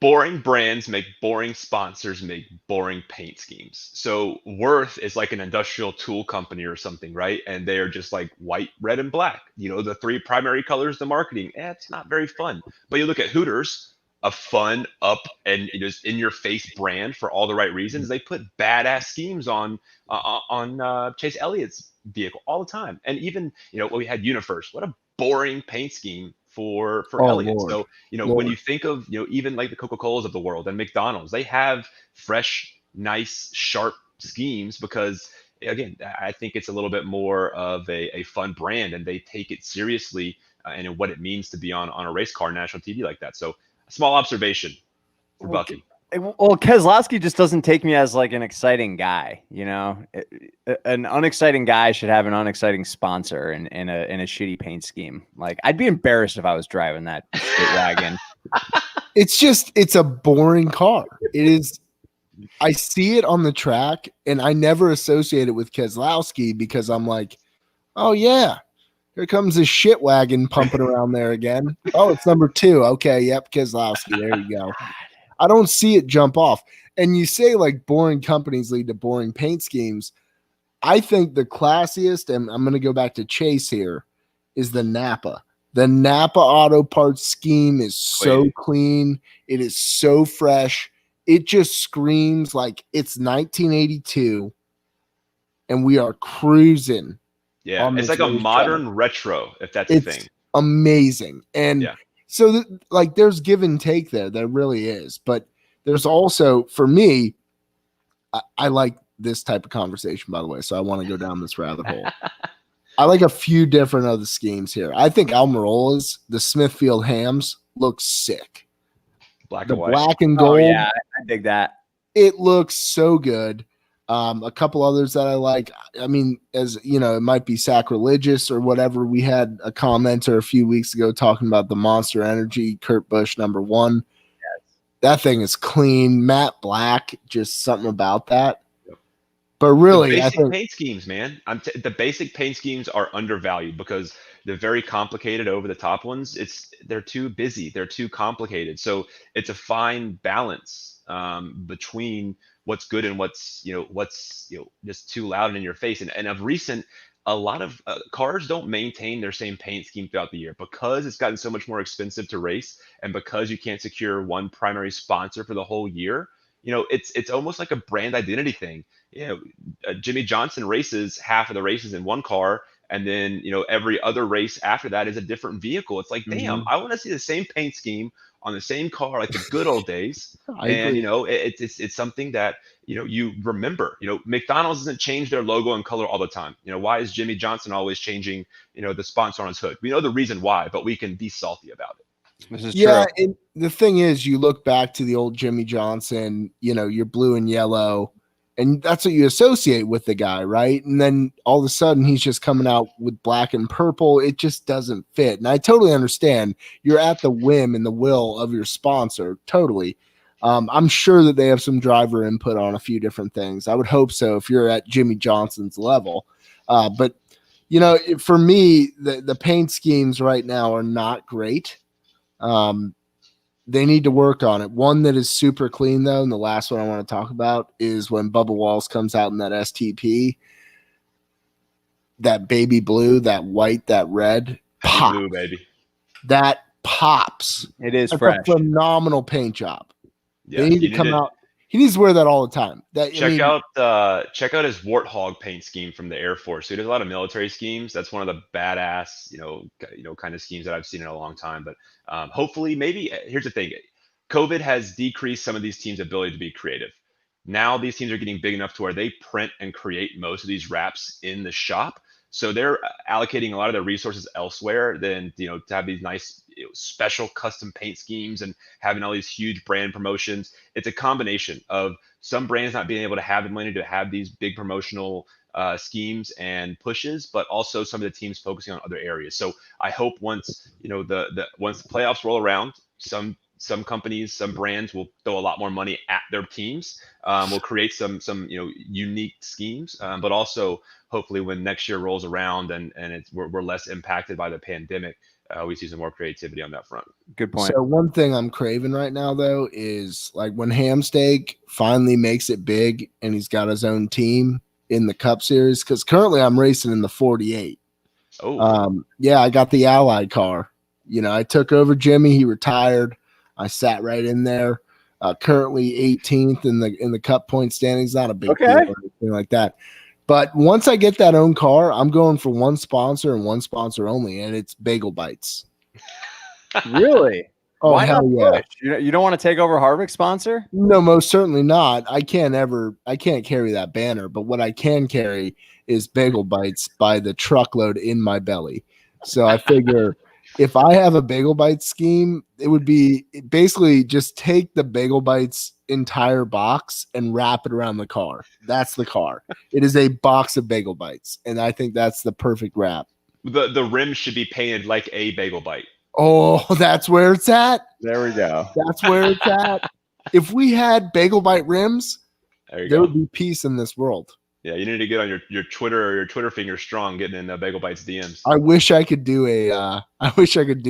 S3: Boring brands make boring sponsors make boring paint schemes. So Worth is like an industrial tool company or something, right? And they're just like white, red, and black. The 3 primary colors, the marketing. It's not very fun. But you look at Hooters, a fun, up, and just in-your-face brand for all the right reasons. They put badass schemes on Chase Elliott's vehicle all the time. And even, we had UniFirst. What a boring paint scheme for Elliott.
S4: Lord.
S3: So, when you think of, even like the Coca-Colas of the world and McDonald's, they have fresh, nice, sharp schemes because, again, I think it's a little bit more of a fun brand, and they take it seriously and what it means to be on a race car national TV like that. So a small observation for Bucky.
S2: Well, Keselowski just doesn't take me as like an exciting guy. An unexciting guy should have an unexciting sponsor in a shitty paint scheme. Like I'd be embarrassed if I was driving that shit wagon.
S4: It's a boring car. It is. I see it on the track, and I never associate it with Keselowski because I'm like, oh yeah, here comes this shit wagon pumping around there again. Oh, it's number 2. Okay, yep, Keselowski. There you go. I don't see it jump off. And you say like boring companies lead to boring paint schemes. I think the classiest, and I'm going to go back to Chase here, is the Napa. The Napa Auto Parts scheme is so clean. It is so fresh. It just screams like it's 1982 and we are cruising.
S3: Yeah, it's like a modern retro, if that's a thing.
S4: Amazing. And So like there's give and take there. There really is. But there's also, for me, I like this type of conversation, by the way. So I want to go down this rabbit hole. I like a few different other schemes here. I think Almirola's, the Smithfield Hams, looks sick.
S3: Black
S4: The
S3: and white.
S4: black and gold.
S2: Oh, yeah, I dig that.
S4: It looks so good. A couple others that I like. I mean, as you know, it might be sacrilegious or whatever. We had a commenter a few weeks ago talking about the Monster Energy Kurt Busch #1.
S2: Yes.
S4: That thing is clean, matte black, just something about that. But really,
S3: the
S4: I
S3: basic
S4: think
S3: paint schemes, man. The basic paint schemes are undervalued because they're very complicated. Over the top ones, they're too busy, they're too complicated. So it's a fine balance between what's good and what's just too loud and in your face. And of recent, a lot of cars don't maintain their same paint scheme throughout the year because it's gotten so much more expensive to race, and because you can't secure one primary sponsor for the whole year. It's almost like a brand identity thing. Jimmy Johnson races half of the races in one car, and then every other race after that is a different vehicle. It's like, damn, I want to see the same paint scheme on the same car like the good old days.
S4: I
S3: And
S4: agree.
S3: it's something that you remember. McDonald's doesn't change their logo and color all the time. Why is Jimmy Johnson always changing the sponsor on his hood? We know the reason why, but we can be salty about it.
S2: This is
S4: Yeah,
S2: true.
S4: and the thing is, you look back to the old Jimmy Johnson, you're blue and yellow, and that's what you associate with the guy, right? And then all of a sudden, he's just coming out with black and purple. It just doesn't fit. And I totally understand. You're at the whim and the will of your sponsor, totally. I'm sure that they have some driver input on a few different things. I would hope so if you're at Jimmy Johnson's level. But, for me, the paint schemes right now are not great. They need to work on it. One that is super clean though, and the last one I want to talk about is when Bubba Walls comes out in that STP, that baby blue, that white, that red,
S3: Happy blue, baby.
S4: that pops.
S2: It is
S4: That's
S2: fresh.
S4: a phenomenal paint job.
S3: Yeah,
S4: They need to come out. He needs to wear that all the time.
S3: Check out his Warthog paint scheme from the Air Force. So he does a lot of military schemes. That's one of the badass, kind of schemes that I've seen in a long time. But hopefully, maybe here's the thing: COVID has decreased some of these teams' ability to be creative. Now these teams are getting big enough to where they print and create most of these wraps in the shop. So they're allocating a lot of their resources elsewhere than to have these nice special custom paint schemes and having all these huge brand promotions. It's a combination of some brands not being able to have the money to have these big promotional schemes and pushes, but also some of the teams focusing on other areas. So I hope once once the playoffs roll around, some companies, some brands will throw a lot more money at their teams. Will create some unique schemes, but also hopefully when next year rolls around and we're less impacted by the pandemic, we see some more creativity on that front.
S2: Good point.
S4: So one thing I'm craving right now though is like when Hamsteak finally makes it big and he's got his own team in the Cup Series, because currently I'm racing in the 48. Yeah, I got the Allied car. I took over Jimmy. He retired. I sat right in there. Currently 18th in the Cup point standings. Not a big deal or anything like that. But once I get that own car, I'm going for one sponsor and one sponsor only, and it's Bagel Bites.
S2: Really?
S4: Oh,
S2: why
S4: hell
S2: not
S4: yeah!
S2: Push? You don't want to take over Harvick's sponsor?
S4: No, most certainly not. I can't carry that banner, but what I can carry is Bagel Bites by the truckload in my belly. So I figure if I have a Bagel Bites scheme, it would be basically just take the Bagel Bites entire box and wrap it around the car. That's the car. It is a box of Bagel Bites, and I think that's the perfect wrap.
S3: The rim should be painted like a Bagel Bite.
S4: Oh, that's where it's at.
S2: There we go.
S4: That's where it's at. If we had Bagel Bite rims, there would be peace in this world.
S3: Yeah, you need to get on your Twitter or your Twitter finger strong, getting in Bagel Bites DMs.
S4: I wish I could do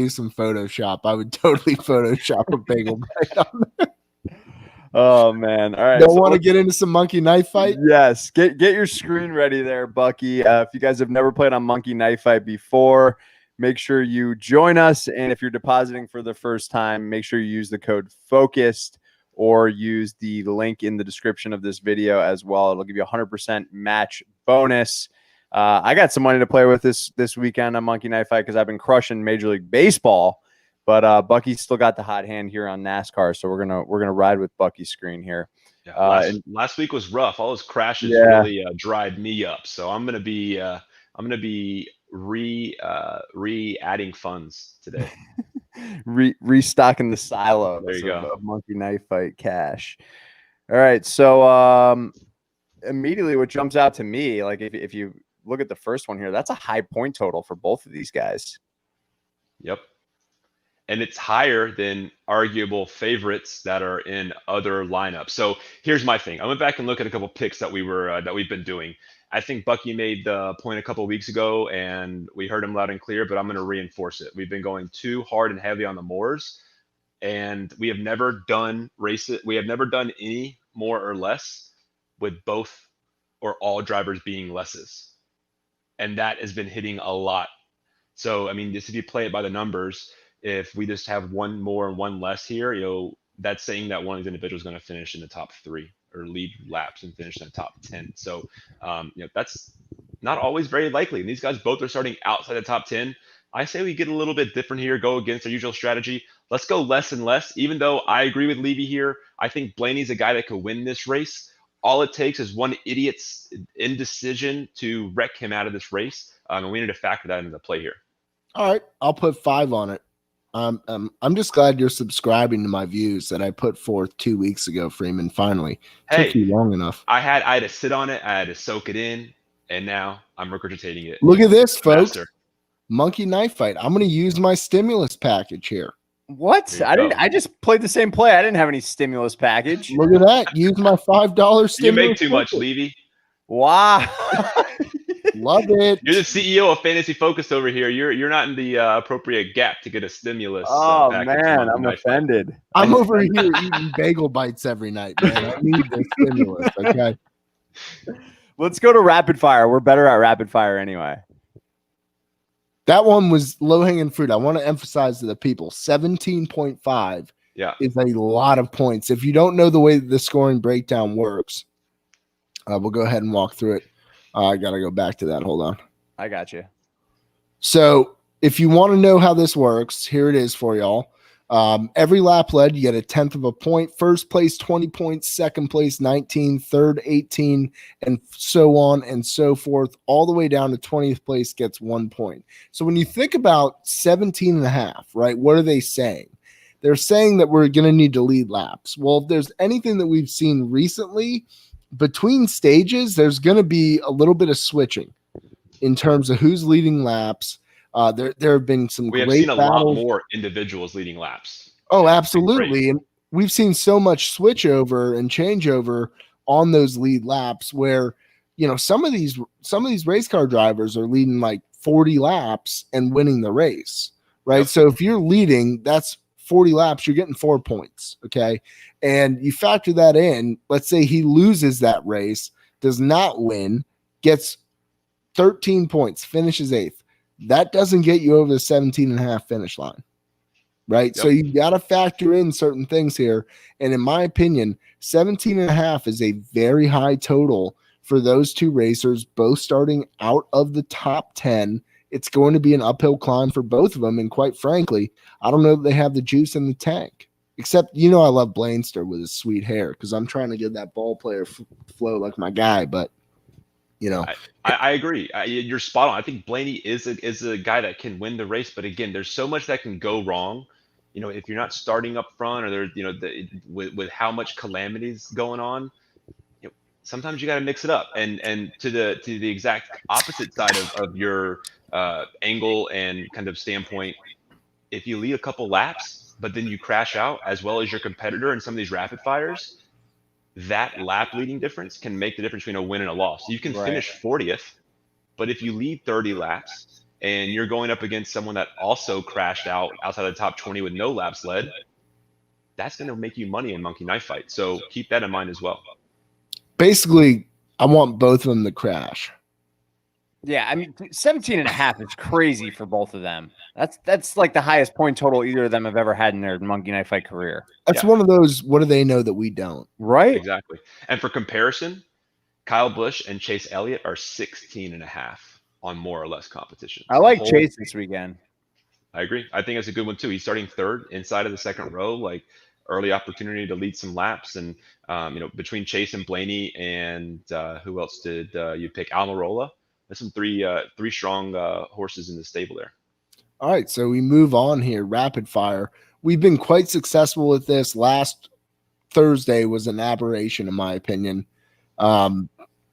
S4: some Photoshop. I would totally Photoshop a Bagel Bite on there.
S2: Oh man! All right.
S4: Don't want to get into some monkey knife fight?
S2: Yes. Get your screen ready there, Bucky. If you guys have never played on Monkey Knife Fight before, make sure you join us. And if you're depositing for the first time, make sure you use the code FOCUSED or use the link in the description of this video as well. It'll give you a 100% match bonus. I got some money to play with this weekend on Monkey Knife Fight because I've been crushing Major League Baseball. But Bucky's still got the hot hand here on NASCAR, so we're gonna ride with Bucky's screen here.
S3: Yeah, last week was rough. All those crashes really dried me up. So I'm gonna be adding funds today.
S2: Restocking the silos
S3: There you go.
S2: of Monkey Knife Fight cash. All right, so immediately what jumps out to me, like if you look at the first one here, that's a high point total for both of these guys.
S3: Yep. And it's higher than arguable favorites that are in other lineups. So here's my thing. I went back and looked at a couple picks that we've been doing. I think Bucky made the point a couple of weeks ago, and we heard him loud and clear. But I'm going to reinforce it. We've been going too hard and heavy on the Moors, and we have never done races. We have never done any more or less with both or all drivers being lesses, and that has been hitting a lot. So I mean, just if you play it by the numbers. If we just have one more and one less here, that's saying that one of these individuals is going to finish in the top 3 or lead laps and finish in the top 10. So, that's not always very likely. And these guys both are starting outside the top 10. I say we get a little bit different here, go against our usual strategy. Let's go less and less, even though I agree with Levy here. I think Blaney's a guy that could win this race. All it takes is one idiot's indecision to wreck him out of this race. And we need to factor that into the play here.
S4: All right, I'll put 5 on it. I'm just glad you're subscribing to my views that I put forth 2 weeks ago, Freeman. Finally, took you long enough.
S3: I had to sit on it. I had to soak it in, and now I'm regurgitating it.
S4: Look at this, folks. Monkey Knife Fight. I'm going to use my stimulus package here.
S2: What? I just played the same play. I didn't have any stimulus package.
S4: Look at that. Use my $5 stimulus.
S3: You make too much, Levy.
S2: Wow.
S4: Love it.
S3: You're the CEO of Fantasy Focus over here. You're not in the appropriate gap to get a stimulus.
S2: Oh man, I'm offended.
S4: I'm over here eating bagel bites every night, man. I need the stimulus. Okay.
S2: Let's go to rapid fire. We're better at rapid fire anyway.
S4: That one was low hanging fruit. I want to emphasize to the people 17.5 is a lot of points. If you don't know the way the scoring breakdown works, we'll go ahead and walk through it. I got to go back to that. Hold on.
S2: I got you.
S4: So if you want to know how this works, here it is for y'all. Every lap led, you get a 1/10 of a point. First place, 20 points. Second place, 19. Third, 18. And so on and so forth. All the way down to 20th place gets 1 point. So when you think about 17.5, right, what are they saying? They're saying that we're going to need to lead laps. Well, if there's anything that we've seen recently, between stages, there's going to be a little bit of switching in terms of who's leading laps. There have been some
S3: we
S4: great
S3: have seen a
S4: battles.
S3: lot more individuals leading laps.
S4: Oh, absolutely. And we've seen so much switchover and changeover on those lead laps where, some of these race car drivers are leading like 40 laps and winning the race, right? Yep. So if you're leading, that's 40 laps, you're getting 4 points. Okay. And you factor that in, let's say he loses that race, does not win, gets 13 points, finishes 8th. That doesn't get you over the 17.5 finish line. Right. Yep. So you got to factor in certain things here. And in my opinion, 17.5 is a very high total for those two racers, both starting out of the top 10. It's going to be an uphill climb for both of them. And quite frankly, I don't know that they have the juice in the tank. Except, I love Blainster with his sweet hair because I'm trying to get that ball player flow like my guy. But,
S3: I agree. You're spot on. I think Blaney is a guy that can win the race. But again, there's so much that can go wrong. If you're not starting up front or there, with how much calamities going on, sometimes you got to mix it up. And to the exact opposite side of your angle and kind of standpoint, if you lead a couple laps, but then you crash out as well as your competitor in some of these rapid fires, that lap leading difference can make the difference between a win and a loss. You can finish 40th, but if you lead 30 laps and you're going up against someone that also crashed out outside the top 20 with no laps led, that's going to make you money in Monkey Knife Fight. So keep that in mind as well.
S4: Basically, I want both of them to crash.
S2: Yeah, 17.5 is crazy for both of them. That's like the highest point total either of them have ever had in their Monkey Knife Fight career.
S4: That's one of those, what do they know that we don't?
S2: Right?
S3: Exactly. And for comparison, Kyle Busch and Chase Elliott are 16.5 on more or less competition.
S2: I like Chase this weekend.
S3: I agree. I think it's a good one too. He's starting third inside of the second row, like early opportunity to lead some laps. And between Chase and Blaney and who else did you pick? Almirola. There's some three strong horses in the stable there.
S4: All right, so we move on here. Rapid fire. We've been quite successful with this. Last Thursday was an aberration, in my opinion.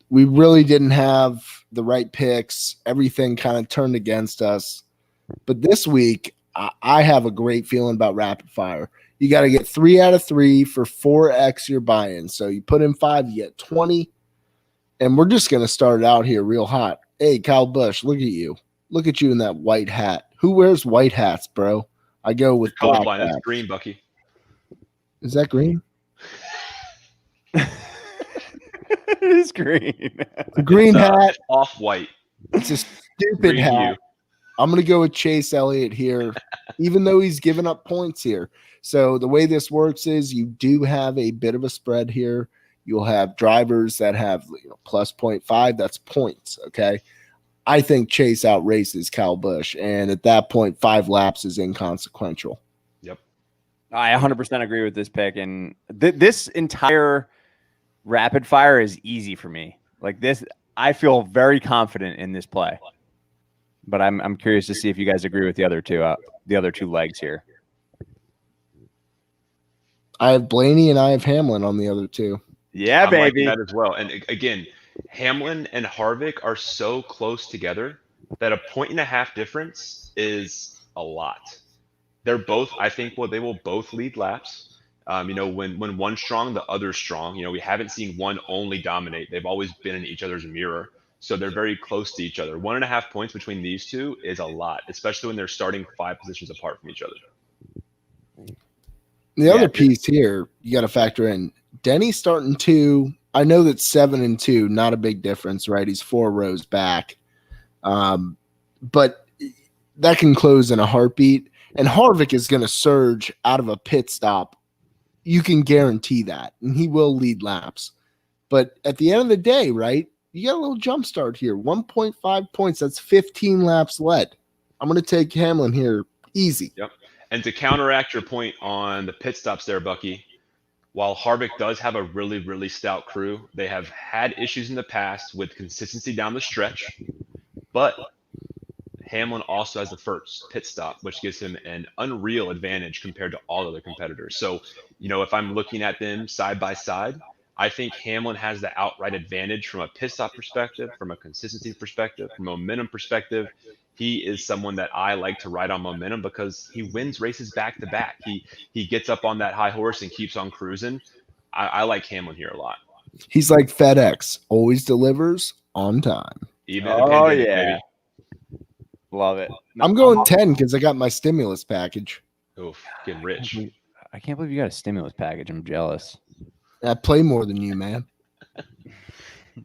S4: We really didn't have the right picks. Everything kind of turned against us. But this week, I have a great feeling about rapid fire. You got to get 3 out of 3 for 4x your buy-in. So you put in 5, you get 20. And we're just going to start it out here real hot. Hey, Kyle Busch, look at you. Look at you in that white hat. Who wears white hats, bro? I go with black
S3: colorblind.
S4: hats.
S3: That's green, Bucky.
S4: Is that green?
S2: It is green.
S4: It's a green hat.
S3: Off-white.
S4: It's a stupid
S3: Green
S4: hat.
S3: hue.
S4: I'm going to go with Chase Elliott here, even though he's given up points here. So the way this works is you do have a bit of a spread here. You'll have drivers that have plus 0.5. That's points, okay? I think Chase outraces Kyle Busch, and at that point, 5 laps is inconsequential.
S3: Yep.
S2: I 100% agree with this pick, and this entire rapid fire is easy for me. Like this, I feel very confident in this play. But I'm curious to see if you guys agree with the other two legs here.
S4: I have Blaney and I have Hamlin on the other two.
S2: Yeah,
S3: I'm
S2: baby.
S3: liking that as well. And again, Hamlin and Harvick are so close together that a 1.5 difference is a lot. They're both, I think, they will both lead laps. When one's strong, the other's strong. We haven't seen one only dominate. They've always been in each other's mirror. So they're very close to each other. 1.5 points between these two is a lot, especially when they're starting 5 positions apart from each other.
S4: The other piece here, you got to factor in Denny's starting 2. I know that 7 and 2, not a big difference, right? He's 4 rows back. But that can close in a heartbeat. And Harvick is going to surge out of a pit stop. You can guarantee that. And he will lead laps. But at the end of the day, right, you got a little jump start here. 1.5 points. That's 15 laps led. I'm going to take Hamlin here easy.
S3: Yep. And to counteract your point on the pit stops there, Bucky, while Harvick does have a really, really stout crew, they have had issues in the past with consistency down the stretch. But Hamlin also has the first pit stop, which gives him an unreal advantage compared to all other competitors. So, if I'm looking at them side by side, I think Hamlin has the outright advantage from a pit stop perspective, from a consistency perspective, from a momentum perspective. He is someone that I like to ride on momentum because he wins races back to back. He gets up on that high horse and keeps on cruising. I like Hamlin here a lot.
S4: He's like FedEx, always delivers on time.
S3: Even at the pandemic,
S2: yeah.
S3: baby.
S2: Love it.
S4: I'm going 10 because I got my stimulus package.
S3: Oof, getting rich.
S2: I can't believe you got a stimulus package. I'm jealous.
S4: I play more than you, man.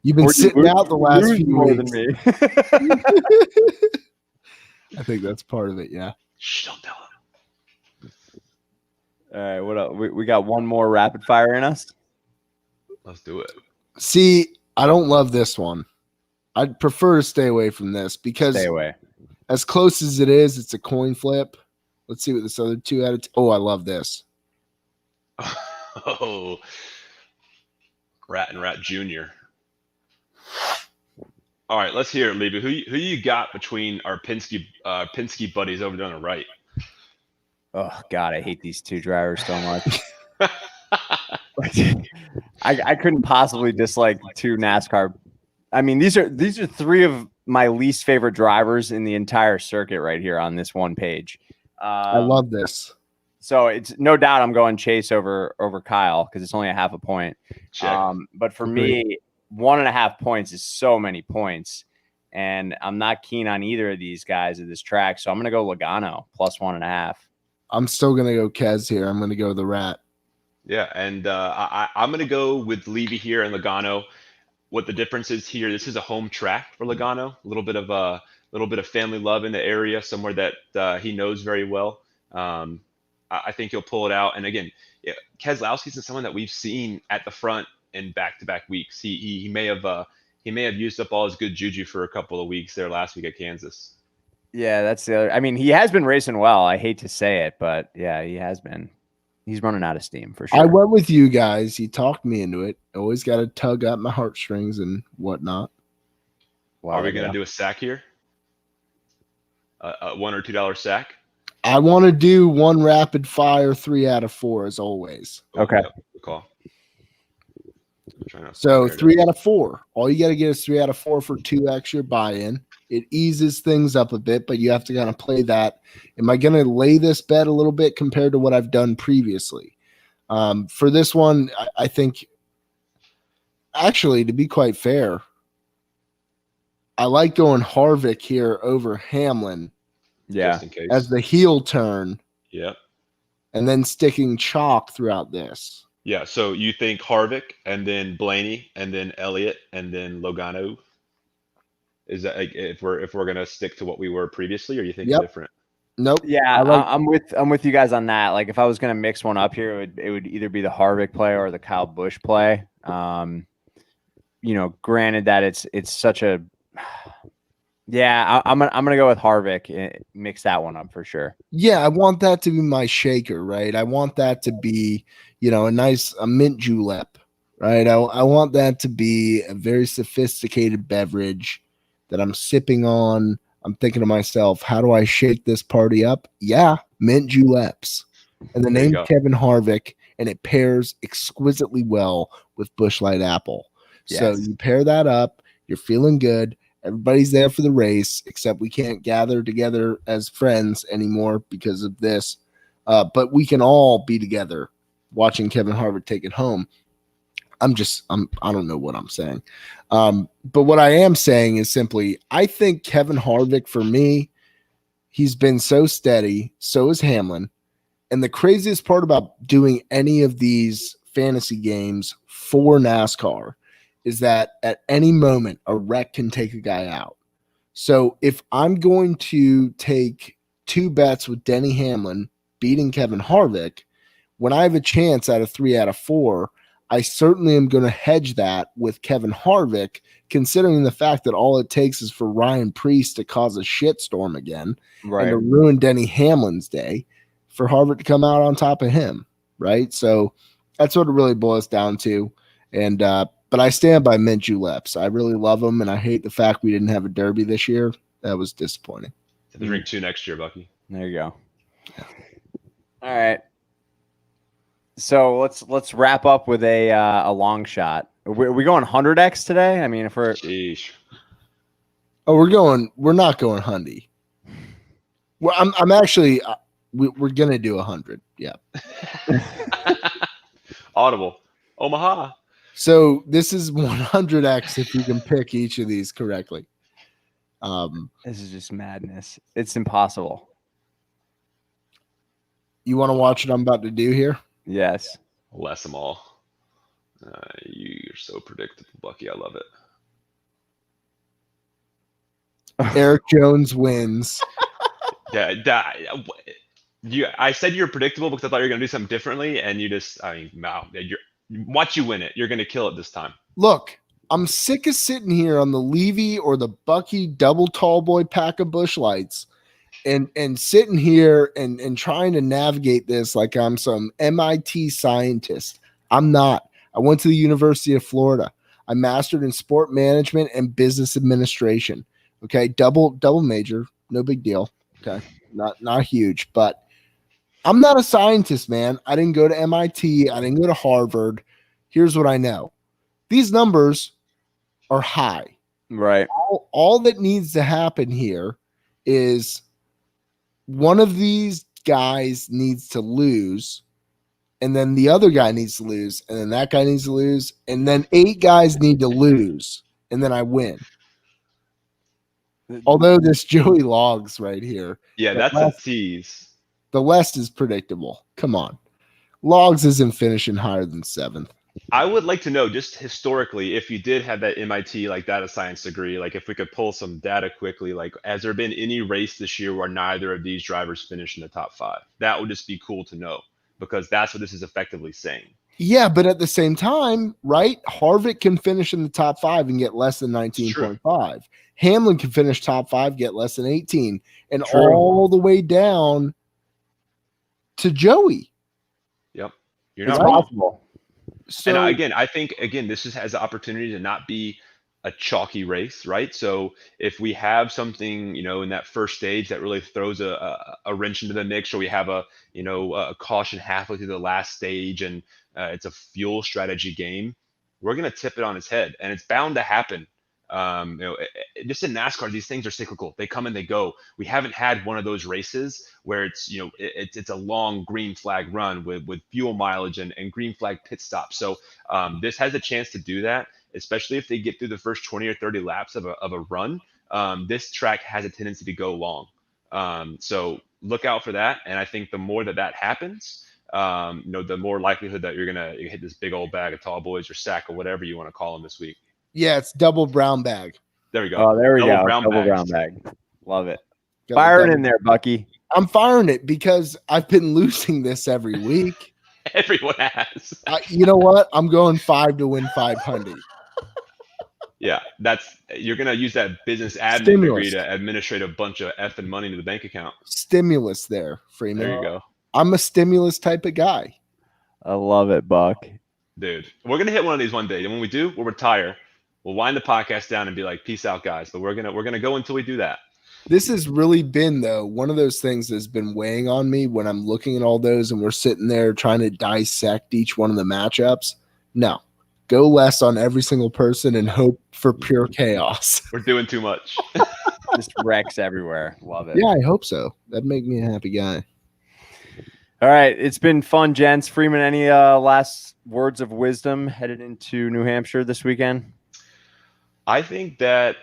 S4: You've been sitting out the last few
S2: more
S4: weeks.
S2: than me.
S4: I think that's part of it, yeah.
S3: Shh, don't tell him.
S2: All right, what else? We got one more rapid fire in us.
S3: Let's do it.
S4: See, I don't love this one. I'd prefer to stay away from this because
S2: Stay away.
S4: as close as it is, it's a coin flip. Let's see what this other 2 out of 10. Oh, I love this.
S3: Oh, Rat and Rat Jr. All right, let's hear it, Levy. Who you got between our Penske buddies over there on the right?
S2: Oh God, I hate these 2 drivers so much. I couldn't possibly dislike 2 NASCAR. I mean, these are 3 of my least favorite drivers in the entire circuit right here on this one page.
S4: I love this.
S2: So it's no doubt I'm going Chase over Kyle because it's only a half a point.
S3: Check.
S2: But for me, 1.5 points is so many points, and I'm not keen on either of these guys at this track. So I'm going to go Logano plus 1.5.
S4: I'm still going to go Kez here. I'm going to go the Rat.
S3: Yeah, and I'm going to go with Levy here and Logano. What the difference is here, this is a home track for Logano. A little bit of family love in the area, somewhere that he knows very well. I think he'll pull it out. And again, Keselowski's is someone that we've seen at the front in back-to-back weeks. He may have used up all his good juju for a couple of weeks there last week at Kansas.
S2: Yeah, that's the other. I mean, he has been racing well. I hate to say it, but yeah, he has been. He's running out of steam for sure.
S4: I went with you guys. He talked me into it. Always got to tug at my heartstrings and whatnot.
S3: Are we gonna do a sack here? A $1 or $2 sack?
S4: I want to do one rapid fire 3 out of 4 as always.
S2: Okay.
S3: Yep, good call.
S4: So 3 out of 4. All you got to get is 3 out of 4 for 2 extra buy-in. It eases things up a bit, but you have to kind of play that. Am I going to lay this bet a little bit compared to what I've done previously? For this one, I think, actually, to be quite fair, I like going Harvick here over Hamlin.
S2: Yeah.
S3: Just in case.
S4: As the heel turn.
S3: Yep.
S4: And then sticking chalk throughout this.
S3: Yeah. So you think Harvick and then Blaney and then Elliott and then Logano? Is that like, if we're gonna stick to what we were previously, or you think different?
S4: Nope.
S2: Yeah, I'm with you guys on that. Like, if I was gonna mix one up here, it would either be the Harvick play or the Kyle Busch play. Granted that it's such a I'm gonna go with Harvick and mix that one up for sure.
S4: Yeah, I want that to be my shaker, right? I want that to be, a mint julep, right? I want that to be a very sophisticated beverage that I'm sipping on. I'm thinking to myself, how do I shake this party up? Yeah, mint juleps. And the name's Kevin Harvick, and it pairs exquisitely well with Busch Light Apple.
S2: Yes.
S4: So you pair that up, you're feeling good. Everybody's there for the race, except we can't gather together as friends anymore because of this. But we can all be together watching Kevin Harvick take it home. I don't know what I'm saying. But what I am saying is simply, I think Kevin Harvick, for me, he's been so steady. So is Hamlin. And the craziest part about doing any of these fantasy games for NASCAR is that at any moment, a wreck can take a guy out. So if I'm going to take 2 bets with Denny Hamlin beating Kevin Harvick, when I have a chance out of 3 out of 4, I certainly am going to hedge that with Kevin Harvick, considering the fact that all it takes is for Ryan Preece to cause a shitstorm again and to ruin Denny Hamlin's day for Harvick to come out on top of him, right? So that's what it really boils down to. And but I stand by mint juleps. I really love them, and I hate the fact we didn't have a derby this year. That was disappointing.
S3: Drink 2 next year, Bucky.
S2: There you go. All right. So let's wrap up with a long shot. Are we going 100x today? I mean, if we're
S4: we're not going Hundy. Well, I'm actually we're gonna do 100. Yeah.
S3: Audible. Omaha.
S4: So this is 100x if you can pick each of these correctly.
S2: This is just madness. It's impossible.
S4: You want to watch what I'm about to do here?
S2: Yes.
S3: Less them all. You're so predictable, Bucky. I love it.
S4: Eric Jones wins.
S3: I said you're predictable because I thought you were going to do something differently, and watch you win it. You're going to kill it this time.
S4: Look, I'm sick of sitting here on the Levy or the Bucky double tall boy pack of Busch Lights and sitting here and trying to navigate this like I'm some MIT scientist. I'm not. I went to the University of Florida. I mastered in sport management and business administration. Okay, double major, no big deal. Okay, not huge, but I'm not a scientist, man. I didn't go to MIT. I didn't go to Harvard. Here's what I know. These numbers are high.
S2: Right.
S4: All that needs to happen here is one of these guys needs to lose, and then the other guy needs to lose, and then that guy needs to lose, and then 8 guys need to lose, and then I win. Although this Joey Logs right here.
S3: Yeah, that's a tease.
S4: The West is predictable. Come on. Logs isn't finishing higher than 7th.
S3: I would like to know, just historically, if you did have that MIT data science degree, if we could pull some data quickly, has there been any race this year where neither of these drivers finished in the top 5? That would just be cool to know, because that's what this is effectively saying.
S4: Yeah, but at the same time, right? Harvick can finish in the top 5 and get less than 19.5. Hamlin can finish top 5, get less than 18, and
S2: True.
S4: all the way down to Joey.
S3: Yep. You're
S2: It's
S3: not wrong.
S2: possible.
S4: So
S3: And again, I think this has the opportunity to not be a chalky race, right? So if we have something, in that first stage that really throws a wrench into the mix, or we have a caution halfway through the last stage, and it's a fuel strategy game, we're gonna tip it on its head, and it's bound to happen. Just in NASCAR, these things are cyclical. They come and they go. We haven't had one of those races where it's a long green flag run with fuel mileage and green flag pit stops. So this has a chance to do that, especially if they get through the first 20 or 30 laps of a run. This track has a tendency to go long. So look out for that. And I think the more that happens, the more likelihood that you're gonna hit this big old bag of tall boys or sack or whatever you want to call them this week.
S4: yeah, it's double brown bag.
S3: There we go.
S2: Oh, there we
S3: Double
S2: go.
S3: brown
S2: Double
S3: bags.
S2: brown bag. Love it.
S4: Got
S2: Fire it
S4: double-
S2: in there, Bucky.
S4: I'm firing it because I've been losing this every week.
S3: Everyone has.
S4: You know what? I'm going 5 to win 500.
S3: Yeah, you're gonna use that business admin
S4: Stimulus.
S3: degree to administrate a bunch of effing money to the bank account.
S4: Stimulus there, Freeman.
S3: There you go,
S4: I'm a stimulus type of guy.
S2: I love it, Buck.
S3: dude. We're gonna hit one of these one day, and when we do, we'll retire. We'll wind the podcast down and be like, "Peace out, guys." But we're gonna go until we do that.
S4: This has really been, though, one of those things that's been weighing on me when I'm looking at all those and we're sitting there trying to dissect each one of the matchups. No, go less on every single person and hope for pure chaos.
S3: We're doing too much.
S2: Just wrecks everywhere. Love it.
S4: Yeah, I hope so. That'd make me a happy guy.
S2: All right. It's been fun, gents. Freeman, any last words of wisdom headed into New Hampshire this weekend?
S3: I think that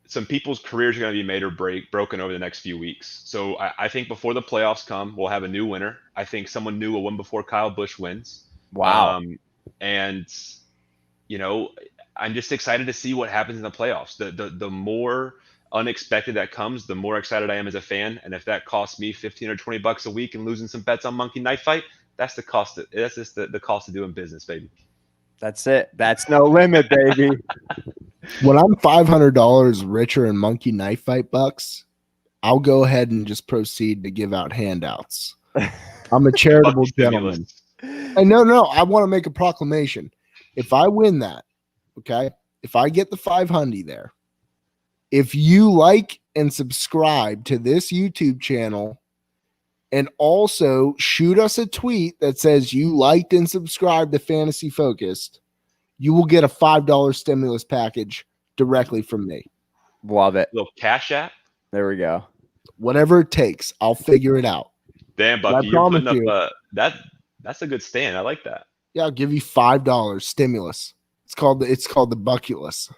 S3: some people's careers are going to be made or broken over the next few weeks. So I think before the playoffs come, we'll have a new winner. I think someone new will win before Kyle Busch wins.
S2: Wow.
S3: And I'm just excited to see what happens in the playoffs. The more unexpected that comes, the more excited I am as a fan. And if that costs me $15 or $20 a week and losing some bets on Monkey Knife Fight, that's the cost. That's just the cost of doing business, baby.
S2: That's it. That's no limit, baby.
S4: When I'm $500 richer in Monkey Knife Fight bucks, I'll go ahead and just proceed to give out handouts. I'm a charitable gentleman. And no, I want to make a proclamation. If I win that, okay, if I get the 500 there, if you like and subscribe to this YouTube channel and also shoot us a tweet that says you liked and subscribed to Fantasy Focused, you will get a $5 stimulus package directly from me.
S2: Love it.
S3: Little Cash App.
S2: There we go.
S4: Whatever it takes, I'll figure it out.
S3: Damn, Bucky,
S4: I
S3: you're putting
S4: promise
S3: up that's a good stand. I like that.
S4: Yeah, I'll give you $5 stimulus. It's called the Buckulus.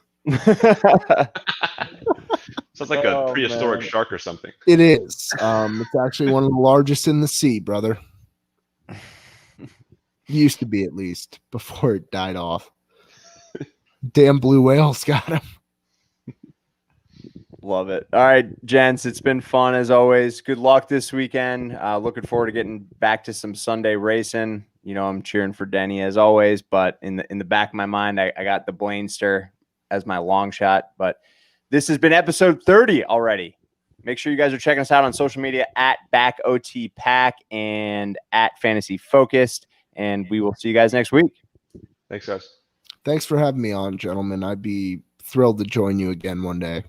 S3: Sounds like
S2: Oh,
S3: a prehistoric
S2: man.
S3: shark or something.
S4: It is. It's actually one of the largest in the sea, brother. Used to be, at least, before it died off. Damn blue whales got him.
S2: Love it. All right, gents, it's been fun as always. Good luck this weekend. Looking forward to getting back to some Sunday racing. I'm cheering for Denny as always, but in the back of my mind, I got the Blainster as my long shot. But this has been episode 30 already. Make sure you guys are checking us out on social media at BackOTPack and at Fantasy Focused. And we will see you guys next week.
S3: Thanks, guys.
S4: Thanks for having me on, gentlemen. I'd be thrilled to join you again one day.